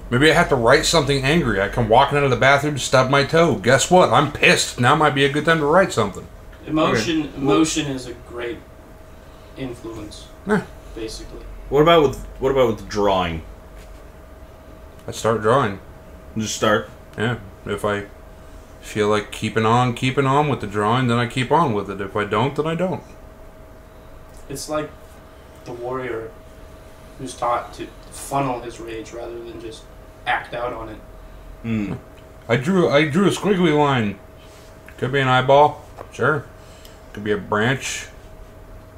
Maybe I have to write something angry. I come walking out of the bathroom, stub my toe. Guess what? I'm pissed. Now might be a good time to write something. Emotion is a great influence, basically. What about with drawing? I start drawing. Just start. Yeah. If I feel like keeping on with the drawing, then I keep on with it. If I don't, then I don't. It's like the warrior who's taught to funnel his rage rather than just act out on it. Mm. I drew a squiggly line. Could be an eyeball. Sure. Could be a branch.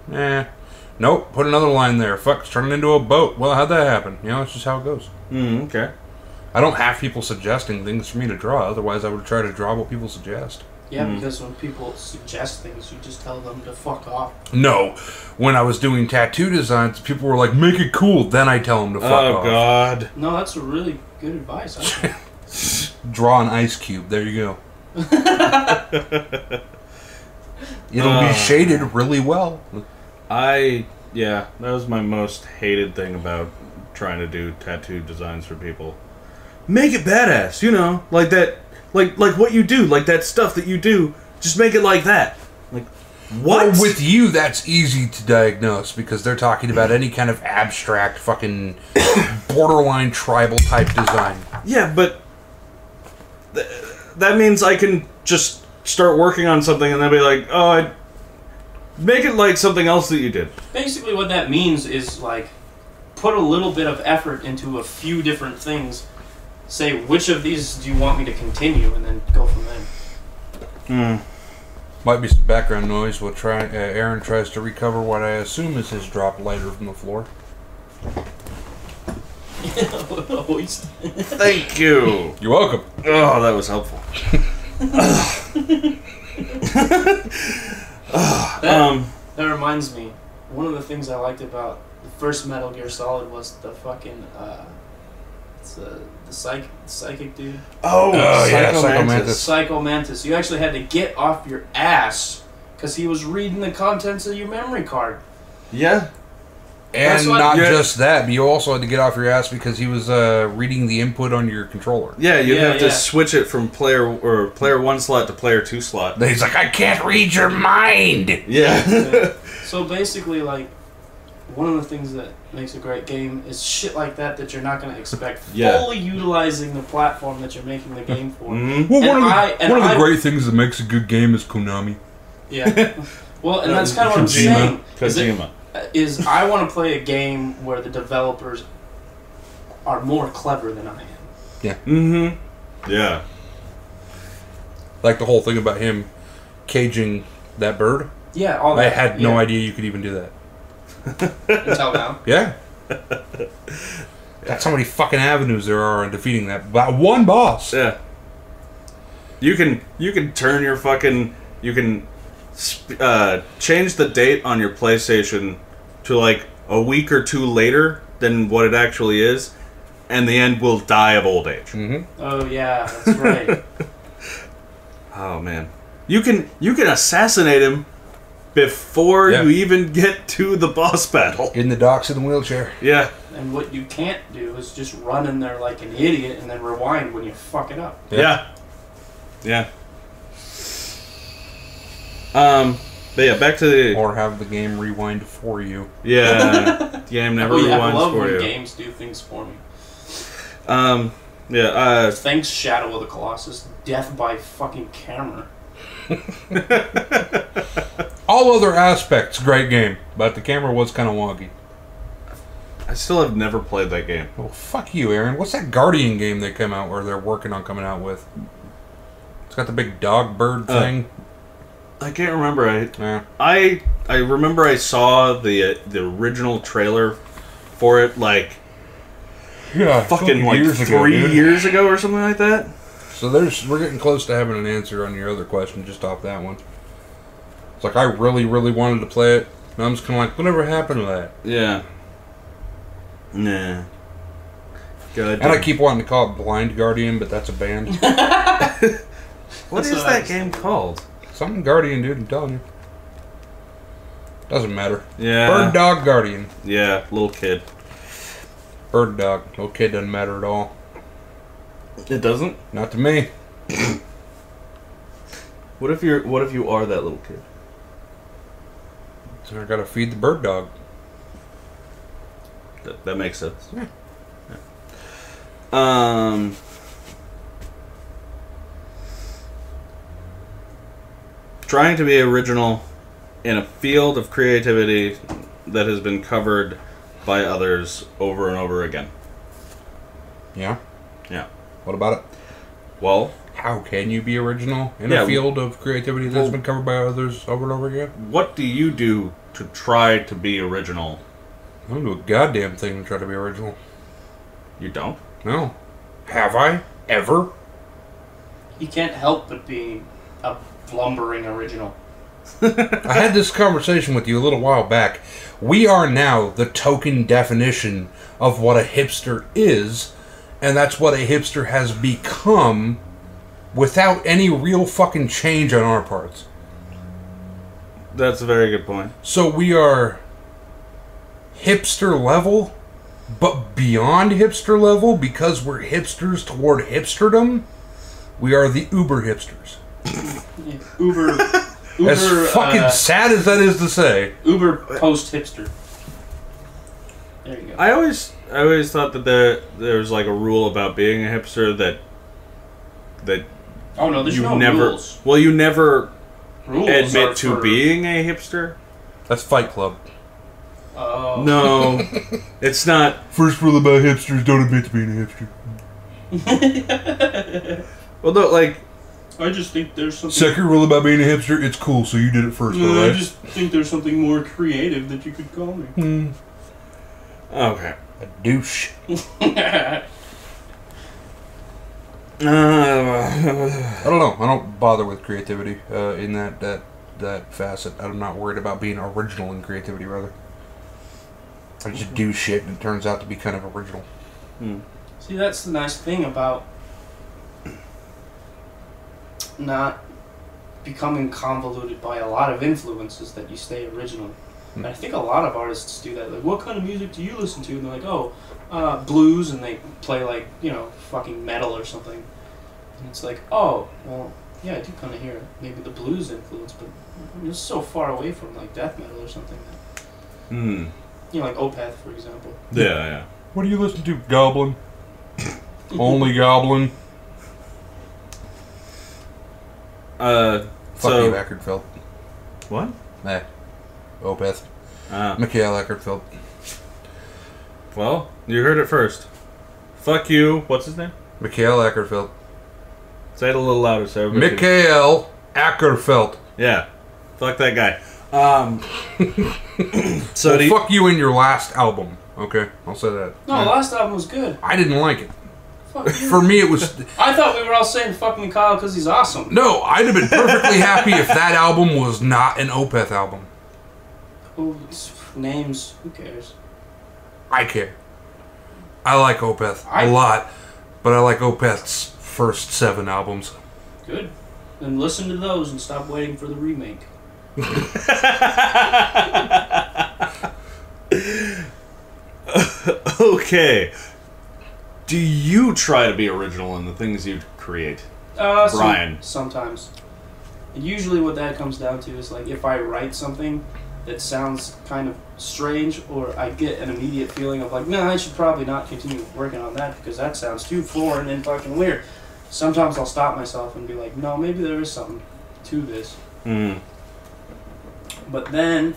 Nope. Put another line there. Fuck. It's turning into a boat. Well, how'd that happen? You know, it's just how it goes. Okay. I don't have people suggesting things for me to draw. Otherwise, I would try to draw what people suggest. Yeah, because when people suggest things, you just tell them to fuck off. No. When I was doing tattoo designs, people were like, make it cool. Then I tell them to fuck off. Oh, God. No, that's a really good advice. I think. Draw an ice cube. There you go. It'll be shaded really well. Yeah, that was my most hated thing about trying to do tattoo designs for people. Make it badass, you know, like that, like what you do, like that stuff that you do. Just make it like that. Like what? Well, with you, that's easy to diagnose because they're talking about any kind of abstract, fucking borderline tribal type design. Yeah, but that means I can just start working on something and they'll be like, oh, make it like something else that you did. Basically, what that means is like put a little bit of effort into a few different things. Say, which of these do you want me to continue, and then go from there. Might be some background noise while Aaron tries to recover what I assume is his drop lighter from the floor. Thank you. You're welcome. Oh, that was helpful. That reminds me, one of the things I liked about the first Metal Gear Solid was the fucking the psychic dude. Oh yeah, Psycho Mantis. You actually had to get off your ass because he was reading the contents of your memory card. Yeah. And not just that, but you also had to get off your ass because he was reading the input on your controller. Yeah, you'd have to switch it from player 1 slot to player 2 slot. Then he's like, I can't read your mind! Yeah. So basically, like, one of the things that makes a great game is shit like that you're not going to expect fully utilizing the platform that you're making the game for. Mm-hmm. Well, one of the great things that makes a good game is Konami. Yeah. Well, and that's kind of what I'm saying. Is I want to play a game where the developers are more clever than I am. Yeah. Mm-hmm. Yeah. Like the whole thing about him caging that bird. Yeah, all that. I had no idea you could even do that. Until now. Yeah. That's how many fucking avenues there are in defeating that one boss. Yeah. You can turn your fucking... You can change the date on your PlayStation to like a week or two later than what it actually is, and the end will die of old age. Mm-hmm. Oh yeah, that's right. Oh man, you can assassinate him before you even get to the boss battle. In the docks in the wheelchair. Yeah. And what you can't do is just run in there like an idiot and then rewind when you fuck it up. Yeah. Yeah. But yeah, back to the... Or have the game rewind for you. Yeah. The game never rewinds I love for when you. games do things for me. Thanks, Shadow of the Colossus. Death by fucking camera. All other aspects, great game. But the camera was kind of wonky. I still have never played that game. Oh, fuck you, Aaron. What's that Guardian game they come out where they're working on coming out with? It's got the big dog bird thing. I can't remember. I remember I saw the original trailer for it like fucking like years 3 years ago or something like that. So we're getting close to having an answer on your other question just off that one. It's like I really, really wanted to play it, and I'm just kind of like, whatever happened to that? Yeah. Nah. Good. And I keep wanting to call it Blind Guardian, but that's a band. What is that game called? Something Guardian, dude, I'm telling you. Doesn't matter. Yeah. Bird Dog Guardian. Yeah, little kid. Bird Dog. Okay, doesn't matter at all. It doesn't? Not to me. What if you are that little kid? So I gotta feed the bird dog. That makes sense. Yeah. Trying to be original in a field of creativity that has been covered by others over and over again. Yeah? Yeah. What about it? Well, How can you be original in a field of creativity that's been covered by others over and over again? what do you do to try to be original? I don't do a goddamn thing to try to be original. You don't? No. Have I? Ever? You can't help but be a lumbering original. I had this conversation with you a little while back. We are now the token definition of what a hipster is, and that's what a hipster has become without any real fucking change on our parts. That's a very good point. So we are hipster level, but beyond hipster level, because we're hipsters toward hipsterdom, we are the uber hipsters. Yeah, Uber As fucking sad as that is to say. Uber post hipster. There you go. I always thought that there was like a rule about being a hipster that Oh no, there's you no never rules. well you never Rules admit are to for- being a hipster. That's Fight Club. Oh. No, it's not. First rule about hipsters, don't admit to being a hipster. Well, no, like I just think there's something. Second rule about being a hipster, it's cool, so you did it first, I alright? just think there's something more creative that you could call me. okay. A douche. Uh, I don't know. I don't bother with creativity in that facet. I'm not worried about being original in creativity, rather. I just do shit and it turns out to be kind of original. See, that's the nice thing about not becoming convoluted by a lot of influences, that you stay original. And I think a lot of artists do that. Like, what kind of music do you listen to? And they're like, oh, blues, and they play like, fucking metal or something. And it's like, oh, well, yeah, I do kind of hear maybe the blues influence, but I'm just so far away from like death metal or something. Like Opeth, for example. yeah. What do you listen to? Goblin? Only Goblin? Fuck So you, Eckertfeld. what? Nah. Opeth. Mikhail Eckertfeld. Well, you heard it first. Fuck you. What's his name? Mikhail Eckertfeld. Say it a little louder, so everybody can- Mikhail Eckertfeld. Yeah. Fuck that guy. So Well, do you, fuck you in your last album. Okay, I'll say that. No, the last album was good. I didn't like it. Fuck you. For me, it was... I thought we were all saying fuck me, Kyle, because he's awesome. No, I'd have been perfectly happy if that album was not an Opeth album. Who names? Who cares? I care. I like Opeth I- a lot, but I like Opeth's first 7 albums. Good. Then listen to those and stop waiting for the remake. okay. Do you try to be original in the things you create? Brian. Sometimes. And usually what that comes down to is like if I write something that sounds kind of strange, or I get an immediate feeling of like, no, I should probably not continue working on that because that sounds too foreign and fucking weird. Sometimes I'll stop myself and be like, no, maybe there is something to this. But then,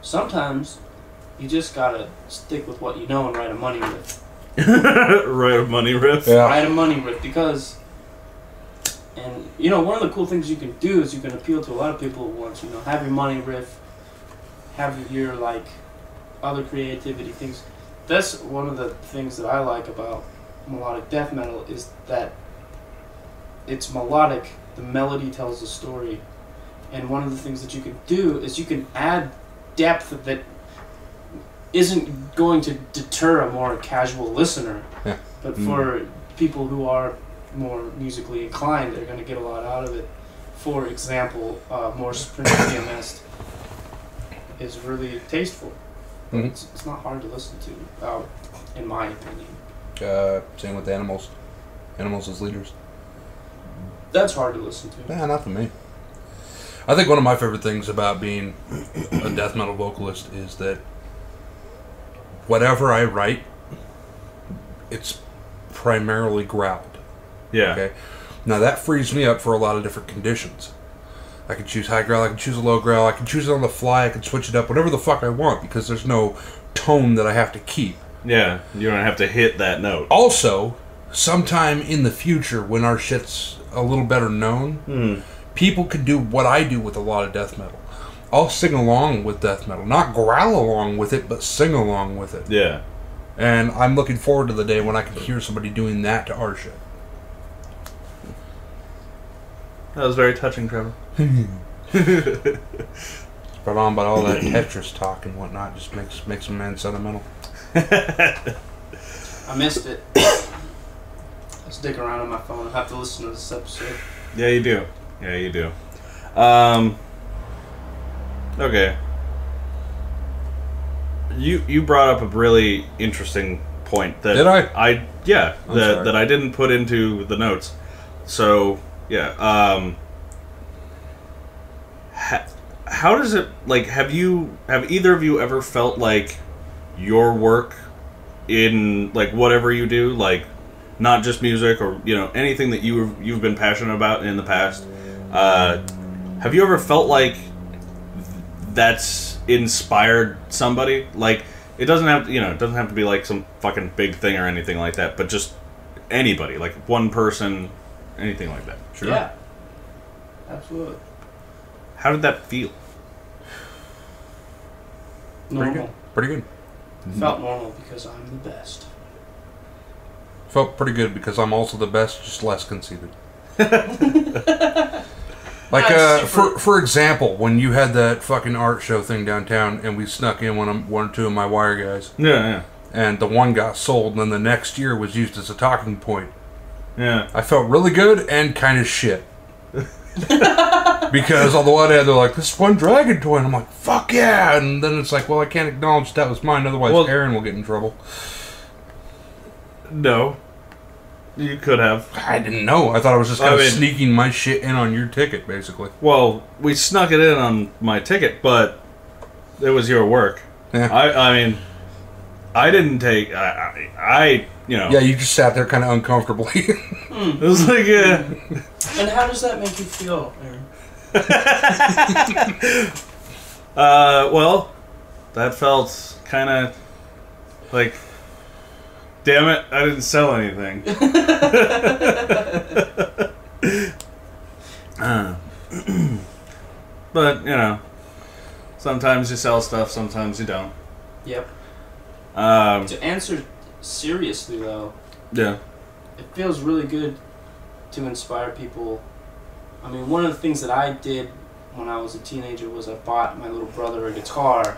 sometimes you just gotta stick with what you know and write a money riff. Write a money riff? Yeah. Write a money riff because, and one of the cool things you can do is you can appeal to a lot of people at once. Have your money riff, have your like other creativity things. That's one of the things that I like about melodic death metal is that it's melodic The melody tells the story. And one of the things that you can do is you can add depth that isn't going to deter a more casual listener. Yeah. But for people who are more musically inclined, they're going to get a lot out of it. For example, more Prince DMS is really tasteful. It's not hard to listen to, in my opinion. Same with Animals. Animals as Leaders. That's hard to listen to. Nah, not for me. I think one of my favorite things about being a death metal vocalist is that whatever I write, it's primarily growled. Yeah. Okay. Now that frees me up for a lot of different conditions. I can choose high growl, I can choose a low growl, I can choose it on the fly, I can switch it up, whatever the fuck I want, because there's no tone that I have to keep. Yeah, you don't have to hit that note. Also, sometime in the future, when our shit's a little better known, people could do what I do with a lot of death metal. I'll sing along with death metal. Not growl along with it, but sing along with it. Yeah. And I'm looking forward to the day when I can hear somebody doing that to our shit. That was very touching, Trevor. But all that Tetris talk and whatnot just makes a man sentimental. I missed it. I stick around on my phone. I have to listen to this episode. Yeah, you do. Yeah, you do. Okay. You brought up a really interesting point that Did I? that I didn't put into the notes. So yeah. How does it have either of you ever felt like your work in whatever you do, not just music or anything that you've been passionate about in the past, have you ever felt like that's inspired somebody? It doesn't have it doesn't have to be some fucking big thing or anything like that, but just anybody, one person, anything like that. Sure. Yeah. Absolutely. How did that feel? Normal. Pretty good. Felt normal because I'm the best. Felt pretty good because I'm also the best, just less conceited. For example, when you had that fucking art show thing downtown and we snuck in one or two of my wire guys. Yeah. And the one got sold and then the next year was used as a talking point. Yeah. I felt really good and kind of shit. Because on the one hand they're like, this one dragon toy, and I'm like, fuck yeah, and then it's like, well, I can't acknowledge that was mine, otherwise Aaron will get in trouble. No. You could have. I didn't know. I thought I was just kind of sneaking my shit in on your ticket, basically. Well, we snuck it in on my ticket, but it was your work. Yeah. I didn't take... Yeah, you just sat there kind of uncomfortably. It was And how does that make you feel, Aaron? Well, that felt kind of damn it, I didn't sell anything. But, sometimes you sell stuff, sometimes you don't. Yep. To answer seriously, though, yeah, it feels really good to inspire people. I mean, one of the things that I did when I was a teenager was I bought my little brother a guitar,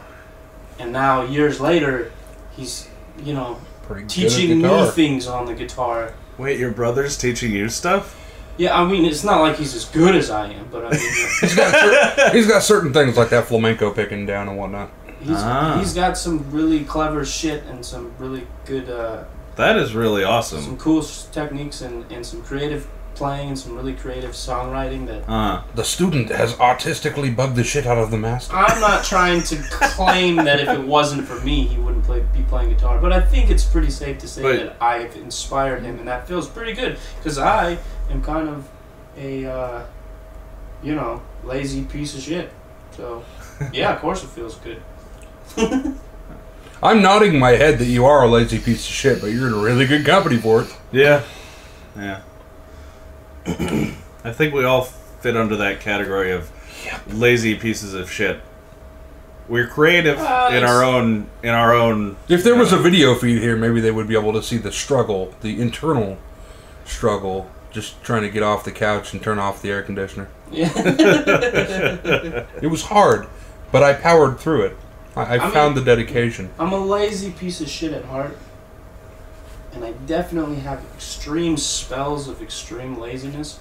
and now years later, he's teaching me things on the guitar. Wait, your brother's teaching you stuff? Yeah, I mean, it's not like he's as good as I am, but I mean... he's got certain things like that flamenco picking down and whatnot. He's got some really clever shit and some really good... that is really awesome. Some cool techniques and some creative playing and some really creative songwriting that... The student has artistically bugged the shit out of the master. I'm not trying to claim that if it wasn't for me, he wouldn't be playing guitar, but I think it's pretty safe to say that I've inspired him, and that feels pretty good, because I am kind of a, lazy piece of shit. So, yeah, of course it feels good. I'm nodding my head that you are a lazy piece of shit, but you're in a really good company for it. Yeah. Yeah. I think we all fit under that category of lazy pieces of shit. We're creative in our own. If there was a video feed here, maybe they would be able to see the struggle, the internal struggle just trying to get off the couch and turn off the air conditioner. Yeah. It was hard, but I powered through it. I found the dedication. I'm a lazy piece of shit at heart. And I definitely have extreme spells of extreme laziness.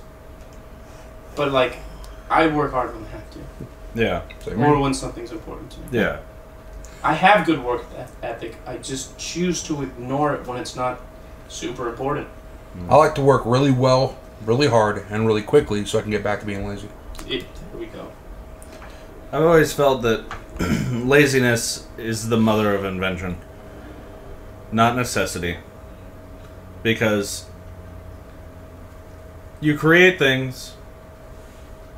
But, like, I work hard when I have to. Yeah. Or when something's important to me. Yeah. I have good work ethic. I just choose to ignore it when it's not super important. I like to work really well, really hard, and really quickly so I can get back to being lazy. There we go. I've always felt that laziness is the mother of invention, not necessity. Because you create things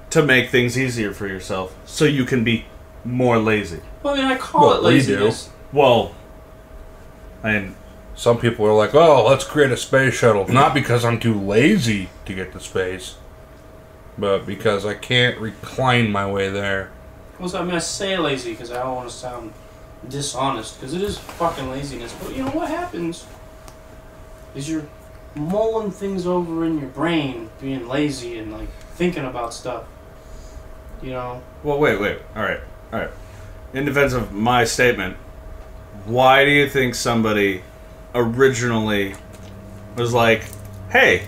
to make things easier for yourself, so you can be more lazy. Well, I mean, I call it laziness. Well, and some people are like, oh, let's create a space shuttle. Not because I'm too lazy to get to space, but because I can't recline my way there. Well, so, I mean, I say lazy because I don't want to sound dishonest, because it is fucking laziness. But you know what happens is you're mulling things over in your brain, being lazy and, like, thinking about stuff. You know? well, wait. All right. In defense of my statement, why do you think somebody originally was like, "Hey,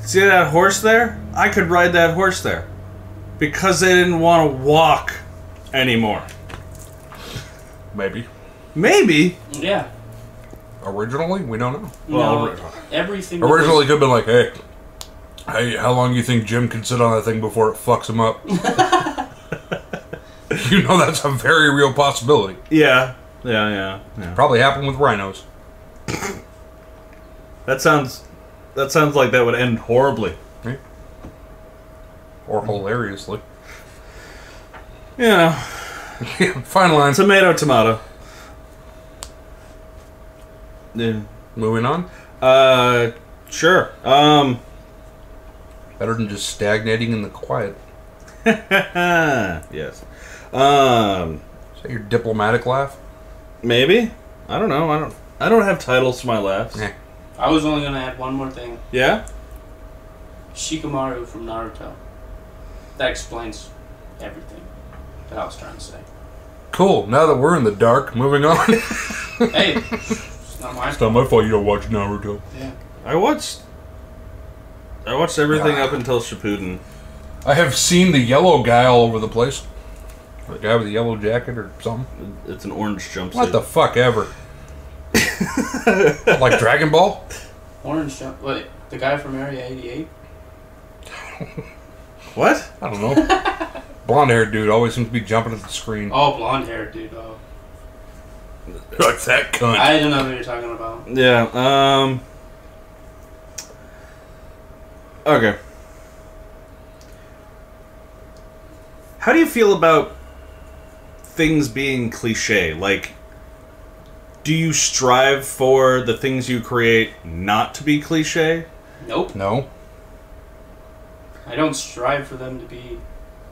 see that horse there? I could ride that horse there," because they didn't want to walk anymore? Maybe. Maybe. Yeah. Originally? We don't know. Well, everything. Originally, could have been like, hey, how long do you think Jim can sit on that thing before it fucks him up? You know that's a very real possibility. Yeah. Probably happened with rhinos. That sounds like that would end horribly. Right? Or hilariously. Yeah. Fine line. Tomato. Yeah. Moving on. Sure. Better than just stagnating in the quiet. Yes. Is that your diplomatic laugh? Maybe. I don't know. I don't have titles to my laughs. Eh. I was only going to add one more thing. Yeah? Shikamaru from Naruto. That explains everything that I was trying to say. Cool. Now that we're in the dark, moving on. Hey, it's not my It's not my fault you don't watch Naruto. Yeah. I watched everything up until Shippuden. I have seen the yellow guy all over the place. The guy with the yellow jacket or something. It's an orange jumpsuit. What the fuck ever? Like Dragon Ball? Orange jump. Wait, the guy from Area 88? What? I don't know. Blonde haired dude always seems to be jumping at the screen. Oh, blonde hair, dude. Oh. Like that cunt. I don't know who you're talking about. Yeah, okay. How do you feel about things being cliche? Like, do you strive for the things you create not to be cliche? Nope. No. I don't strive for them to be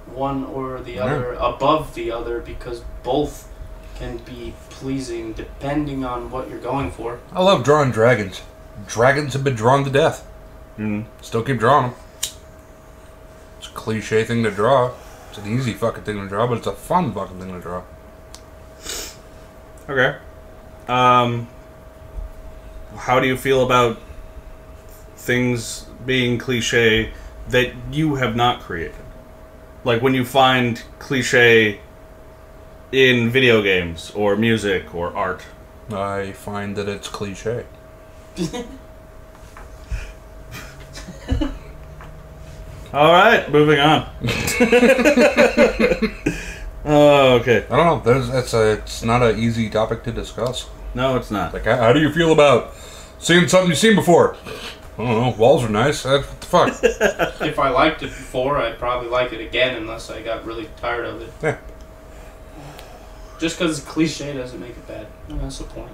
one or the other above the other, because both can be pleasing depending on what you're going for. I love drawing dragons. Dragons have been drawn to death. Still keep drawing them. It's a cliche thing to draw. It's an easy fucking thing to draw, but it's a fun fucking thing to draw. Okay. How do you feel about things being cliche that you have not created? Like when you find cliche in video games or music or art. I find that it's cliche. All right, moving on. Oh, okay. I don't know. It's not an easy topic to discuss. No, it's not. Like, how do you feel about seeing something you've seen before? I don't know. Walls are nice. What the fuck? If I liked it before, I'd probably like it again unless I got really tired of it. Yeah. Just because it's cliche doesn't make it bad. That's the point.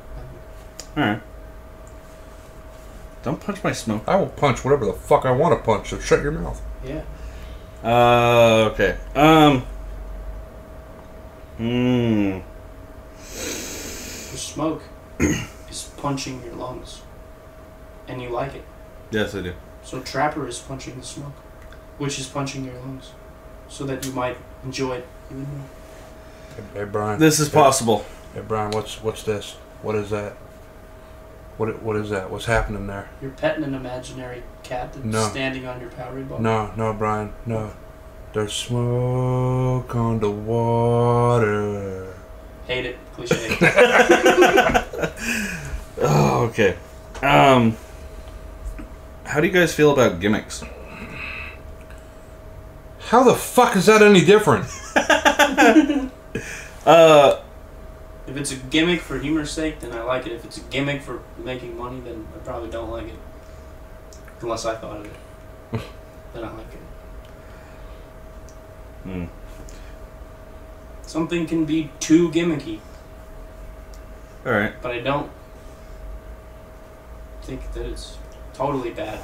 Alright. Don't punch my smoke. I will punch whatever the fuck I want to punch, so shut your mouth. Yeah. Okay. The smoke is punching your lungs. And you like it. Yes, I do. So Trapper is punching the smoke, which is punching your lungs, so that you might enjoy it even more. Hey Brian. This is possible. Hey Brian, what's this? What is that? What is that? What's happening there? You're petting an imaginary cat that's standing on your Powerade bottle. No, Brian, no. There's smoke on the water. Hate it. Cliche. Oh, okay. How do you guys feel about gimmicks? How the fuck is that any different? If it's a gimmick for humor's sake, then I like it. If it's a gimmick for making money, then I probably don't like it. Unless I thought of it. Then I like it. Something can be too gimmicky. Alright. But I don't think that it's totally bad.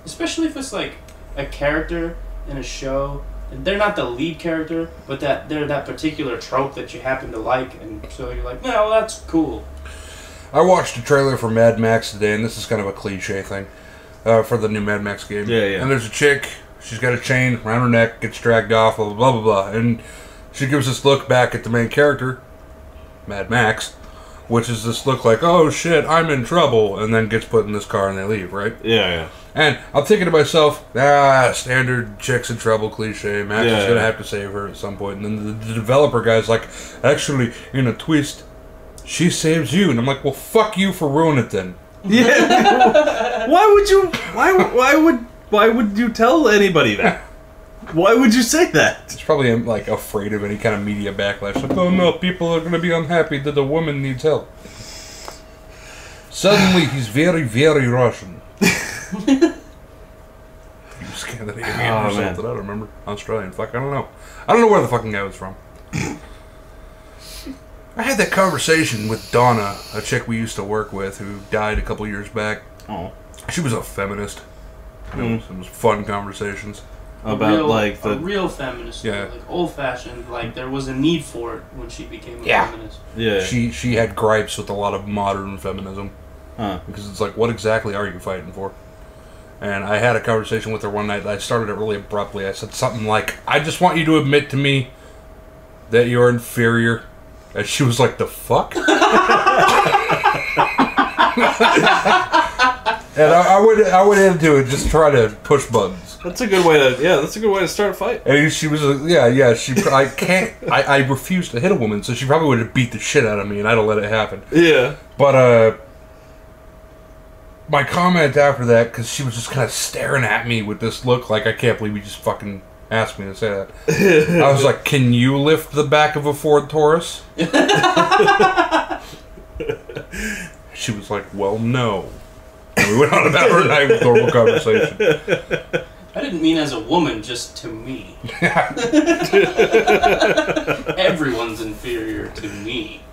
Especially if it's like a character in a show. And they're not the lead character, but that they're that particular trope that you happen to like, and so you're like, no, that's cool. I watched a trailer for Mad Max today, and this is kind of a cliche thing for the new Mad Max game. Yeah. And there's a chick, she's got a chain around her neck, gets dragged off, blah, blah, blah, blah. And she gives this look back at the main character, Mad Max, which is this look like, oh shit, I'm in trouble, and then gets put in this car and they leave, right? Yeah. And I'm thinking to myself, standard chicks in trouble cliche. Max is going to have to save her at some point. And then the developer guy's like, actually, in a twist, she saves you. And I'm like, well, fuck you for ruining it then. Yeah. Why would you tell anybody that? Why would you say that? It's probably like afraid of any kind of media backlash. Like, oh no, people are going to be unhappy that the woman needs help. Suddenly, he's very, very Russian. Scandinavian or something. I don't remember. Australian. Fuck, I don't know. I don't know where the fucking guy was from. I had that conversation with Donna, a chick we used to work with who died a couple years back. Oh. She was a feminist. It was fun conversations. About a real feminist. Yeah. Like old fashioned. Like there was a need for it when she became a feminist. Yeah. She had gripes with a lot of modern feminism. Huh. Because it's like, what exactly are you fighting for? And I had a conversation with her one night. I started it really abruptly. I said something like, I just want you to admit to me that you're inferior. And she was like, the fuck? And I went into it just trying to push buttons. That's a good way to start a fight. And she was, I refused to hit a woman, so she probably would have beat the shit out of me, and I'd have let it happen. Yeah. But, my comment after that, because she was just kind of staring at me with this look like, I can't believe you just fucking asked me to say that. I was like, can you lift the back of a Ford Taurus? She was like, well, no. And we went on about her night with normal conversation. I didn't mean as a woman, just to me. Everyone's inferior to me.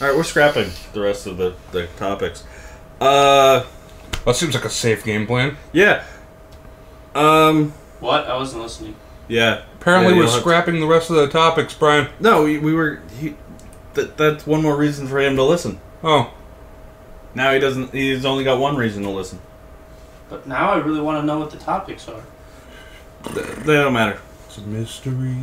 Alright, we're scrapping the rest of the topics. That seems like a safe game plan. Yeah. What? I wasn't listening. Yeah. Apparently we're scrapping the rest of the topics, Brian. No, we were... that's one more reason for him to listen. Oh. Now he's only got one reason to listen. But now I really want to know what the topics are. They don't matter. It's a mystery.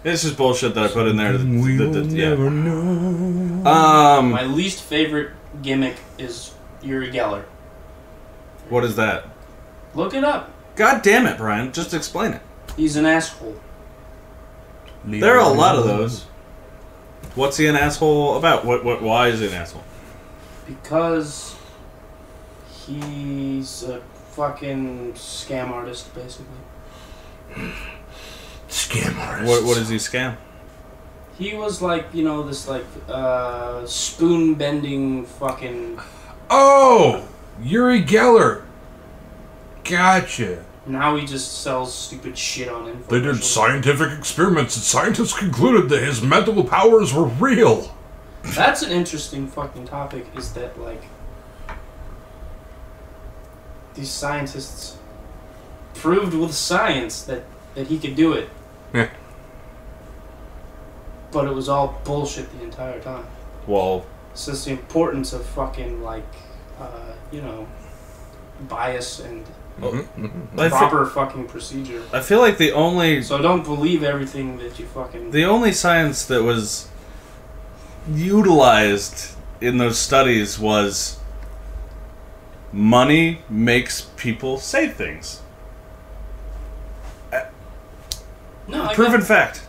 It's just bullshit that I put in there. Never know. My least favorite gimmick is Uri Geller. What is that? Look it up. God damn it, Brian. Just explain it. He's an asshole. There are a lot of those. What's he an asshole about? Why is he an asshole? Because he's a fucking scam artist, basically. Scam artist. What does he scam? He was like, this like spoon bending fucking. Oh, Uri Geller. Gotcha. Now he just sells stupid shit on him. They did scientific experiments, and scientists concluded that his mental powers were real. That's an interesting fucking topic. Is that like these scientists proved with science that he could do it. Yeah. but it was all bullshit the entire time. Well, It's just the importance of fucking, like, bias and proper fucking procedure. I feel like the only... So don't believe everything that you fucking... The only science that was utilized in those studies was money makes people say things. No, Proven fact.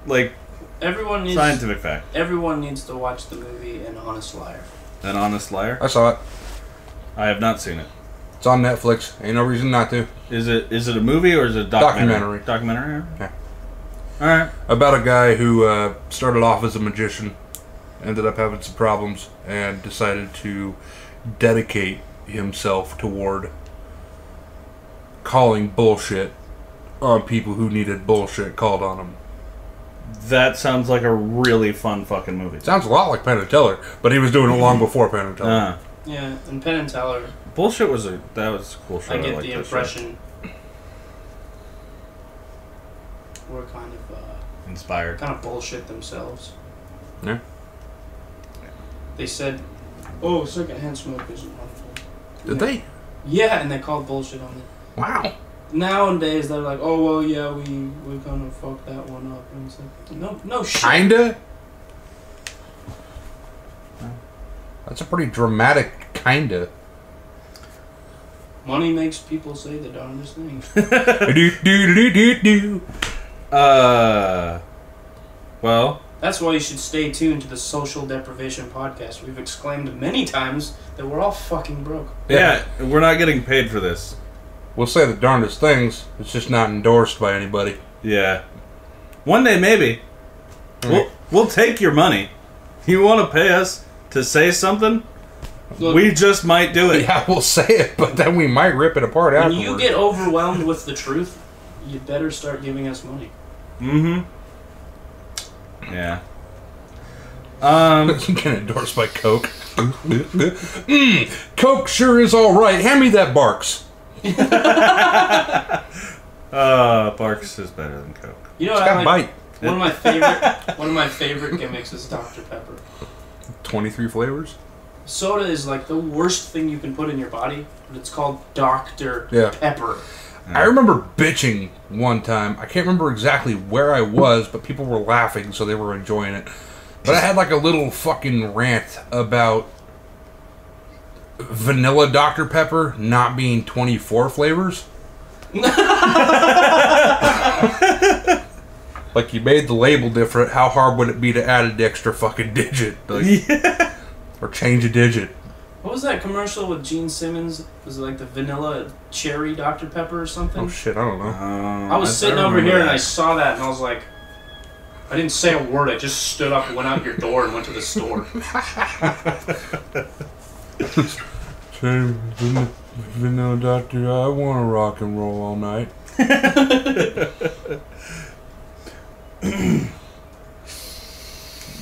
Like, scientific fact. Everyone needs to watch the movie An Honest Liar. An Honest Liar? I saw it. I have not seen it. It's on Netflix. Ain't no reason not to. Is it a movie or is it a documentary? Documentary. Yeah. Alright. About a guy who started off as a magician, ended up having some problems, and decided to dedicate himself toward calling bullshit on people who needed bullshit called on them. That sounds like a really fun fucking movie. Sounds a lot like Penn and Teller, but he was doing it long before Penn and Teller. Yeah, and Penn and Teller... Bullshit was a cool show. I get the impression we're kind of inspired. Kind of bullshit themselves. Yeah. They said, "Oh, secondhand smoke isn't harmful." Did they? Yeah, and they called bullshit on it. Wow. Nowadays they're like, "Oh well, yeah, we're gonna fuck that one up," and it's like, no shit. Kinda. That's a pretty dramatic kinda. Money makes people say the darndest things. Well, that's why you should stay tuned to the Social Deprivation Podcast. We've exclaimed many times that we're all fucking broke. Yeah, we're not getting paid for this. We'll say the darndest things. It's just not endorsed by anybody. Yeah. One day, maybe. We'll take your money. You want to pay us to say something? Look, we just might do it. Yeah, we'll say it, but then we might rip it apart afterwards. When you get overwhelmed with the truth, you better start giving us money. Mm-hmm. Yeah. You get endorsed by Coke. Coke sure is all right. Hand me that Barks. Barks is better than Coke. You know what I like? One of my favorite gimmicks is Dr. Pepper. 23 flavors. Soda is like the worst thing you can put in your body, but it's called Dr. Pepper. I remember bitching one time. I can't remember exactly where I was, but people were laughing, so they were enjoying it. But I had like a little fucking rant about vanilla Dr. Pepper not being 24 flavors. Like, you made the label different. How hard would it be to add an extra fucking digit? Like, or change a digit. What was that commercial with Gene Simmons? Was it like the vanilla cherry Dr. Pepper or something? Oh shit, I don't know. I was sitting over here and I saw that and I was like, I didn't say a word. I just stood up and went out your door and went to the store. Vanilla Doctor, I want to rock and roll all night.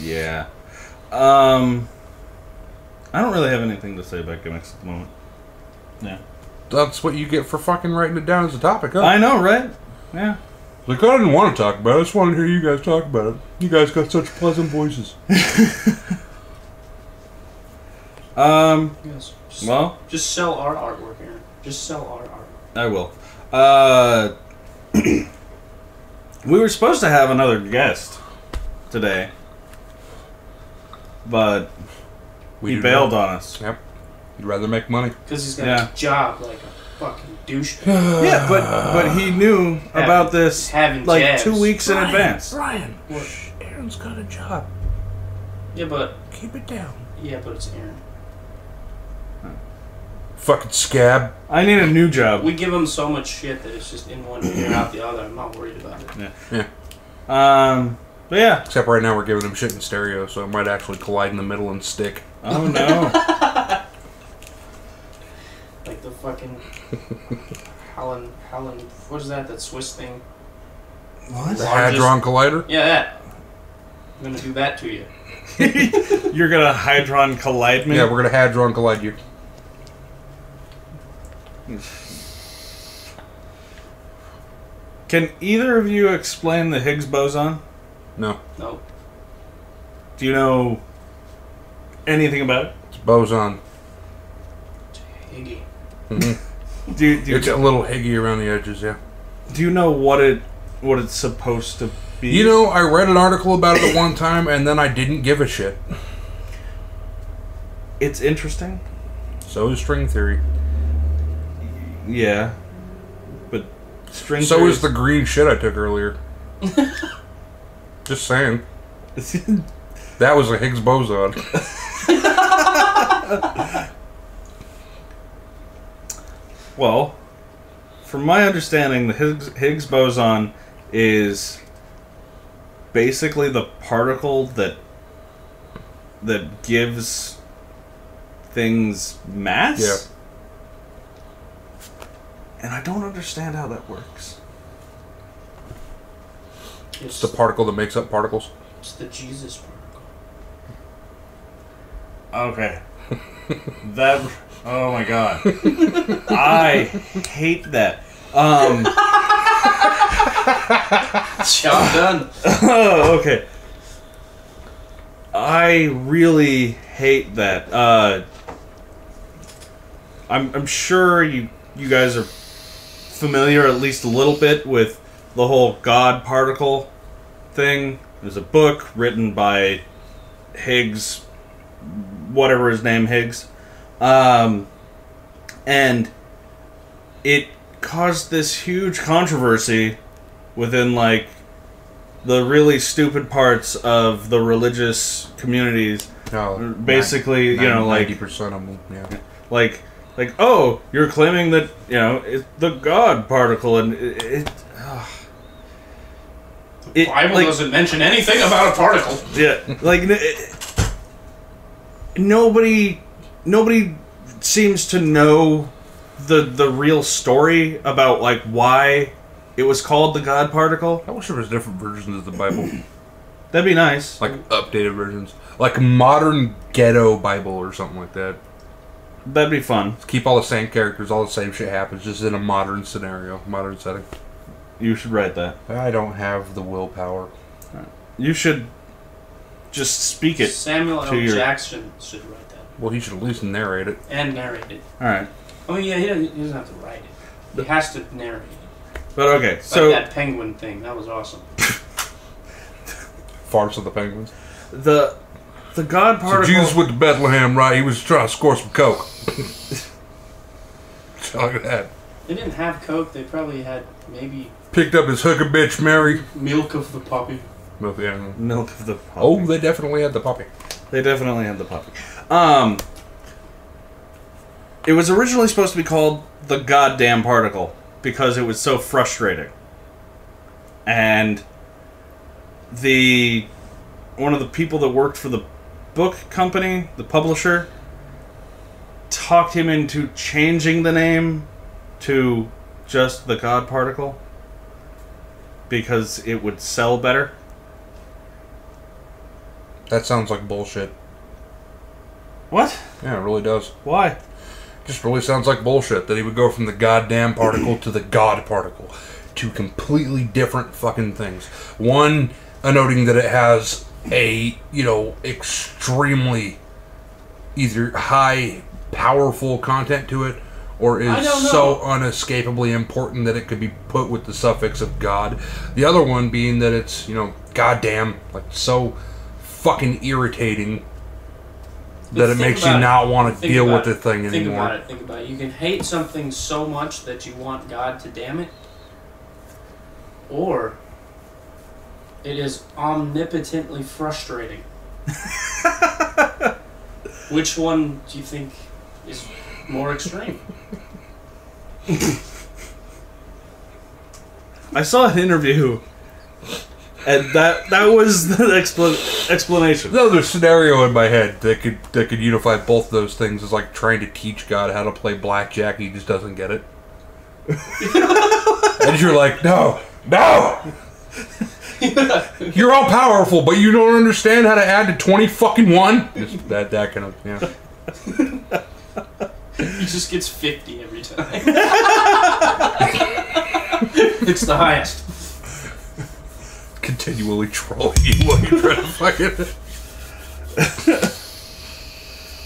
Yeah. I don't really have anything to say about gimmicks at the moment. Yeah. That's what you get for fucking writing it down as a topic, huh? I know, right? Yeah. Like, I didn't want to talk about it. I just wanted to hear you guys talk about it. You guys got such pleasant voices. Yes. Just sell our artwork, Aaron. Just sell our artwork. I will. We were supposed to have another guest today, but he bailed on us. Yep. He'd rather make money. Because he's got a job like a fucking douche. Yeah, but he knew about this like jabs. 2 weeks in advance. Brian, shh, Aaron's got a job. Yeah, but... Keep it down. Yeah, but it's Aaron. Fucking scab. I need a new job. We give him so much shit that it's just in one ear, out the other. I'm not worried about it. Yeah. But yeah. Except right now we're giving him shit in stereo, so it might actually collide in the middle and stick. Oh no. Like the fucking Howlin', what is that Swiss thing? What? The Hadron Collider? Yeah, that. I'm gonna do that to you. You're gonna Hadron Collide me? Yeah, we're gonna Hadron Collide you. Can either of you explain the Higgs boson? No. No. Do you know anything about it? It's boson. Higgy. Mm-hmm. Do you It's a little higgy around the edges, yeah. Do you know what it's supposed to be? You know, I read an article about it at one time, and then I didn't give a shit. It's interesting. So is string theory. Yeah. But string So theory is the green shit I took earlier. Just saying. That was a Higgs boson. Well, from my understanding, the Higgs boson is basically the particle that gives things mass. Yeah. And I don't understand how that works. It's the particle that makes up particles. It's the Jesus particle. Okay. That. Oh my god. I hate that. Job done. Oh, okay. I really hate that. I'm sure you guys are familiar at least a little bit with the whole God particle thing. There's a book written by Higgs, whatever his name, Higgs. And it caused this huge controversy within, like, the really stupid parts of the religious communities. No, basically, 90% of them, yeah. Like, oh, you're claiming that, it's the God particle, and it The Bible doesn't mention anything about a particle. Yeah, like, nobody seems to know the real story about, like, why it was called the God particle. I wish there was different versions of the Bible. That'd be nice. Like updated versions. Like a modern ghetto Bible or something like that. That'd be fun. Let's keep all the same characters, all the same shit happens, just in a modern scenario, modern setting. You should write that. I don't have the willpower. You should just speak it. Samuel L. Jackson should write that. Well, he should at least narrate it. And narrate it. Alright. I mean, yeah, he doesn't have to write it. He has to narrate it. But okay, so... Like that penguin thing, that was awesome. Farts of the penguins. The God particle... So Jesus went to Bethlehem, right? He was trying to score some coke. Look at that. They didn't have Coke, they probably had maybe... Picked up his hooker bitch, Mary. Milk of the puppy. Milk, yeah. Milk of the puppy. Oh, they definitely had the puppy. They definitely had the puppy. It was originally supposed to be called the goddamn particle because it was so frustrating. And one of the people that worked for the book company, the publisher, talked him into changing the name to just the God particle because it would sell better. That sounds like bullshit. What? Yeah, it really does. Why? Just really sounds like bullshit that he would go from the goddamn particle to the God particle. Two completely different fucking things. One, noting that it has a, extremely either high, powerful content to it, or is so unescapably important that it could be put with the suffix of God. The other one being that it's, goddamn, like, so fucking irritating that it makes you not want to deal with the thing anymore. Think about it. You can hate something so much that you want God to damn it, or it is omnipotently frustrating. Which one do you think is more extreme? I saw an interview, and that was the explanation. The other scenario in my head that could unify both those things is like trying to teach God how to play blackjack. He just doesn't get it, and you're like, no. You're all powerful, but you don't understand how to add to 20 fucking 1. That kind of, yeah. He just gets 50 every time. It's the highest. Continually trolling you while you try to fucking...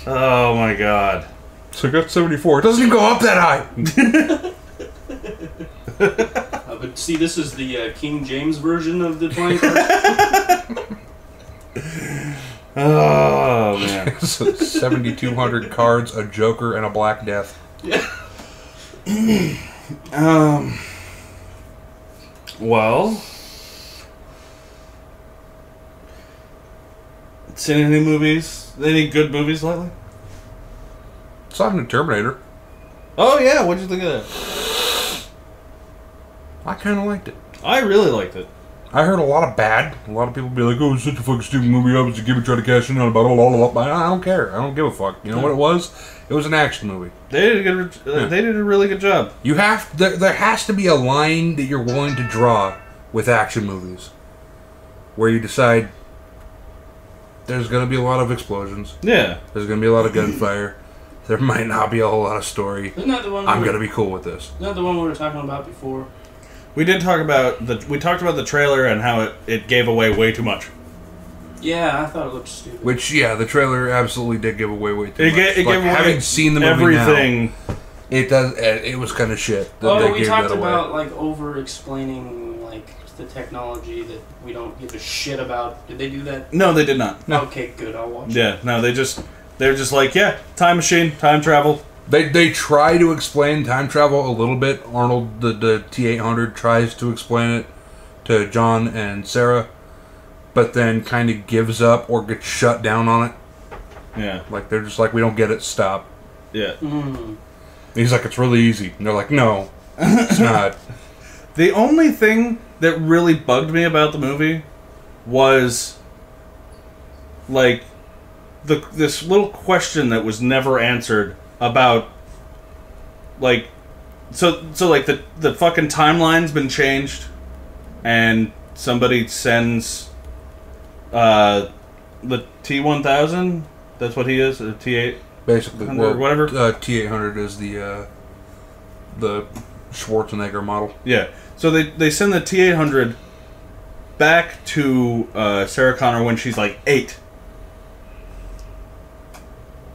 Oh my god. So I got 74. It doesn't even go up that high. But see, this is the King James version of the playing card. Oh man. 7,200 cards, a Joker, and a Black Death. Yeah. Well, seen any movies? Any good movies lately? Saw him in Terminator. Oh yeah, what'd you think of that? I kind of liked it. I really liked it. I heard a lot of bad. A lot of people be like, "Oh, it's such a fucking stupid movie. I was a give try to cash in on about all." I don't care. I don't give a fuck. You know what it was? It was an action movie. They did a good. They did a really good job. You have there has to be a line that you're willing to draw with action movies, where you decide there's going to be a lot of explosions. Yeah. There's going to be a lot of gunfire. There might not be a whole lot of story. Isn't that the one? I'm going to be cool with this. Isn't that the one we were talking about before? We did talk about we talked about the trailer and how it gave away way too much. Yeah, I thought it looked stupid. Which, yeah, the trailer absolutely did give away way too much. It gave away having seen the movie everything. Now, it does. It was kind of shit. We talked about like over-explaining like the technology that we don't give a shit about. Did they do that? No, they did not. No. Okay, good. I'll watch. Yeah, no, they're just like, yeah, time machine, time travel. They try to explain time travel a little bit. Arnold, the T-800, tries to explain it to John and Sarah, but then kind of gives up or gets shut down on it. Yeah. Like, they're just like, we don't get it, stop. Yeah. Mm. He's like, it's really easy. And they're like, no, it's not. The only thing that really bugged me about the movie was, like, this little question that was never answered about, like, so like the fucking timeline's been changed, and somebody sends the T-1000. That's what he is, a T-8. Basically, well, whatever. T-800 is the Schwarzenegger model. Yeah. So they send the T-800 back to Sarah Connor when she's like 8.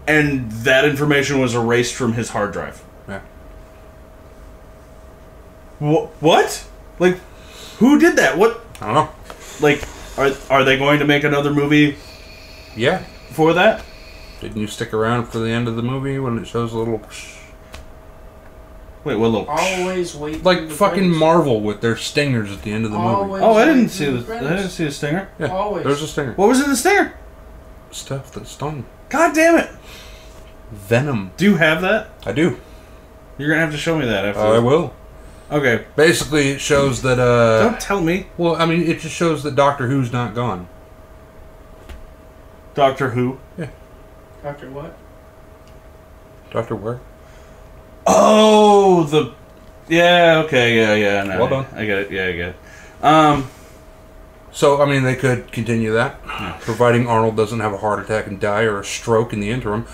And that information was erased from his hard drive. Yeah. What? Like, who did that? What? I don't know. Like, are they going to make another movie Yeah. for that? Didn't you stick around for the end of the movie when it shows a little... Wait, what little? Always wait. Like fucking Marvel with their stingers at the end of the movie. Always. Oh, I didn't wait see for the. the I credits. didn't see the stinger. Yeah, Always. there's a stinger. What was in the stinger? Stuff that stung. God damn it! Venom. Do you have that? I do. You're gonna have to show me that after. I will. Okay. Basically, it shows that, Don't tell me. well, I mean, it just shows that Doctor Who's not gone. Doctor Who. Doctor what? Doctor where? Oh, the. Yeah. Okay. Yeah. No, Well done. I get it. Yeah, I get it. So, I mean, they could continue that, providing Arnold doesn't have a heart attack and die or a stroke in the interim.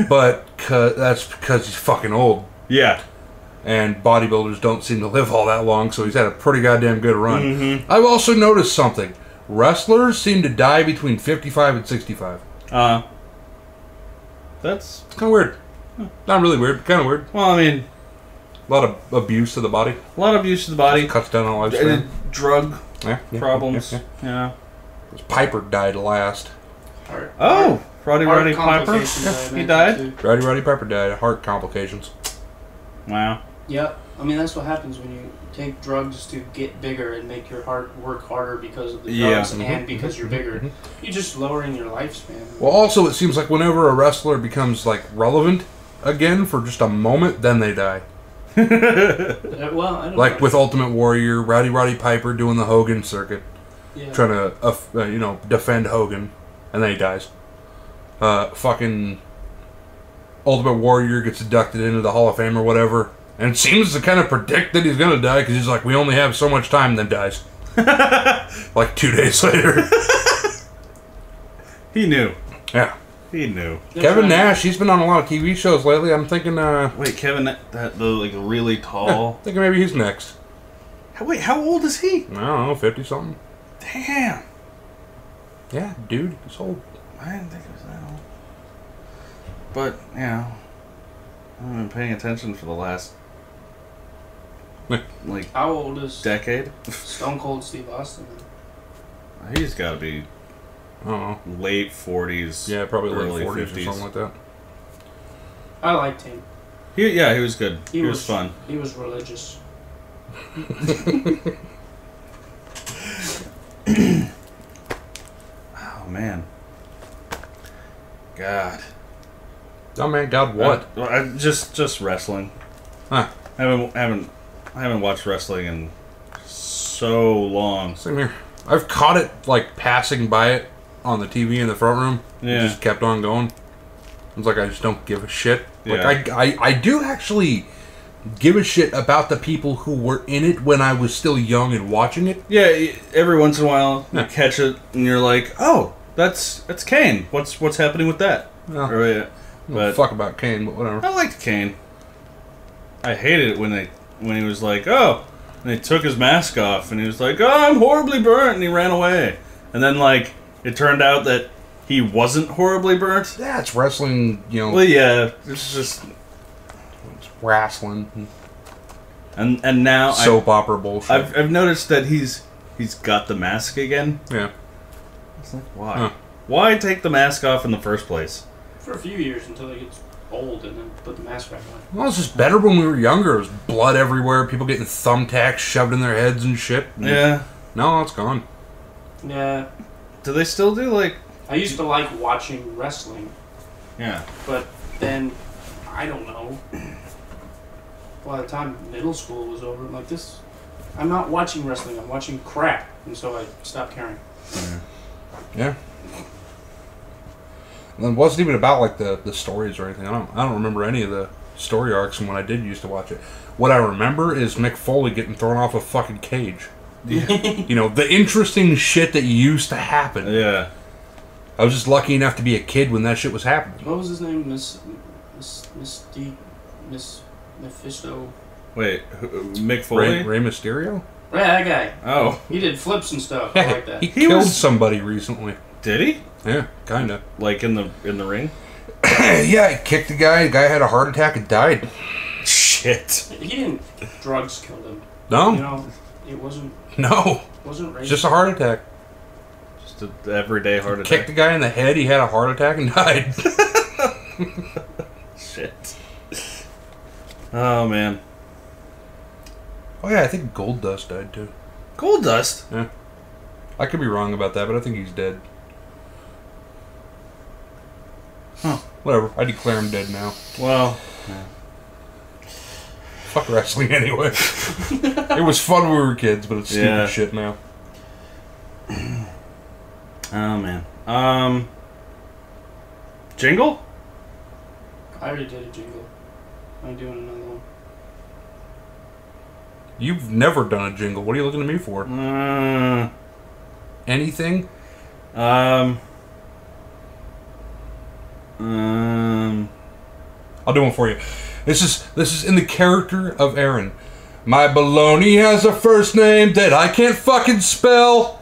But that's because he's fucking old. Yeah. And bodybuilders don't seem to live all that long, so he's had a pretty goddamn good run. Mm-hmm. I've also noticed something. Wrestlers seem to die between 55 and 65. That's. It's kind of weird. Not really weird, kind of weird. Well, I mean, A lot of abuse to the body. a lot of use to the body. Cuts down on lifespan. Drug Yeah, problems. yeah. Yeah. Piper died last. Heart. Oh, Roddy Heart Roddy Piper. complications, I He imagine, died. too. Roddy Piper died of heart complications. Wow. Yep. I mean, that's what happens when you take drugs to get bigger and make your heart work harder because of the drugs and because you're bigger. You're just lowering your lifespan. Well, also, it seems like whenever a wrestler becomes, like, relevant again for just a moment, then they die. Well, I don't Like know. with Ultimate Warrior, Roddy Piper doing the Hogan circuit, Yeah. trying to, defend Hogan, and then he dies. Fucking Ultimate Warrior gets inducted into the Hall of Fame or whatever, and seems to kind of predict that he's going to die because he's like, we only have so much time, then dies. Like 2 days later. He knew. Yeah. He knew. Kevin Nash, he's been on a lot of TV shows lately. I'm thinking, Wait, Kevin, that the like really tall. thinking maybe he's next. Wait, how old is he? I don't know, 50-something. Damn. Yeah, dude, he's old. I didn't think it was that old. But, you know, I haven't been paying attention for the last, like, How old is decade. Stone Cold Steve Austin? He's got to be I don't know. late 40s. Yeah, probably early late 40s 50s. or something like that. I liked him. He was good. He was fun. He was religious. Oh, man. God. Oh, man, God, what? Just wrestling. Huh. I haven't watched wrestling in so long. Same here. I've caught it, like, passing by it on the TV in the front room. Yeah. Just kept on going. It's like I just don't give a shit. Like, Yeah. I do actually give a shit about the people who were in it when I was still young and watching it. Yeah, every once in a while you Yeah. catch it and you're like, oh, that's Kane. What's happening with that? Well, Or, yeah, but fuck about Kane, but whatever. I liked Kane. I hated it when he was like, oh, and they took his mask off and he was like, oh, I'm horribly burnt, and he ran away. And then like it turned out that he wasn't horribly burnt. Yeah, it's wrestling, you know. Well, yeah, it's just It's wrestling. and now Soap opera bullshit. I've noticed that he's got the mask again. Yeah. It's like, why? Huh. Why take the mask off in the first place? For a few years until he gets old and then put the mask back on. Well, it's just better when we were younger. There was blood everywhere, people getting thumbtacks shoved in their heads and shit. Yeah. No, it's gone. Yeah. Do they still do like? I used to like watching wrestling, Yeah. but then, I don't know, by the time middle school was over, I'm like, I'm not watching wrestling, I'm watching crap. And so I stopped caring. Yeah. And it wasn't even about like the stories or anything. I don't remember any of the story arcs from when I did used to watch it. What I remember is Mick Foley getting thrown off a fucking cage. Yeah. You know, the interesting shit that used to happen. Yeah. I was just lucky enough to be a kid when that shit was happening. What was his name? Miss Mephisto? Wait, Mick Foley? Rey Mysterio? Yeah, that guy. Oh, He did flips and stuff. I like that. He He killed was- somebody recently. did he? Yeah, kinda. Like in the ring? Yeah, he kicked a guy. The guy had a heart attack and died. Shit. He didn't. Drugs killed him. No, You know, it wasn't no, racist. just a heart attack. Just an everyday heart attack. Kicked a guy in the head. He had a heart attack and died. Shit. Oh man. Oh yeah, I think Goldust died too. Gold Dust. Yeah, I could be wrong about that, but I think he's dead. Huh. Whatever. I declare him dead now. Well. Fuck wrestling anyway. It was fun when we were kids, but it's stupid Yeah. shit now. Oh man. Jingle? I already did a jingle. I'm doing another one. You've never done a jingle. What are you looking at me for? Anything? Um. I'll do one for you. This is in the character of Aaron. My baloney has a first name that I can't fucking spell.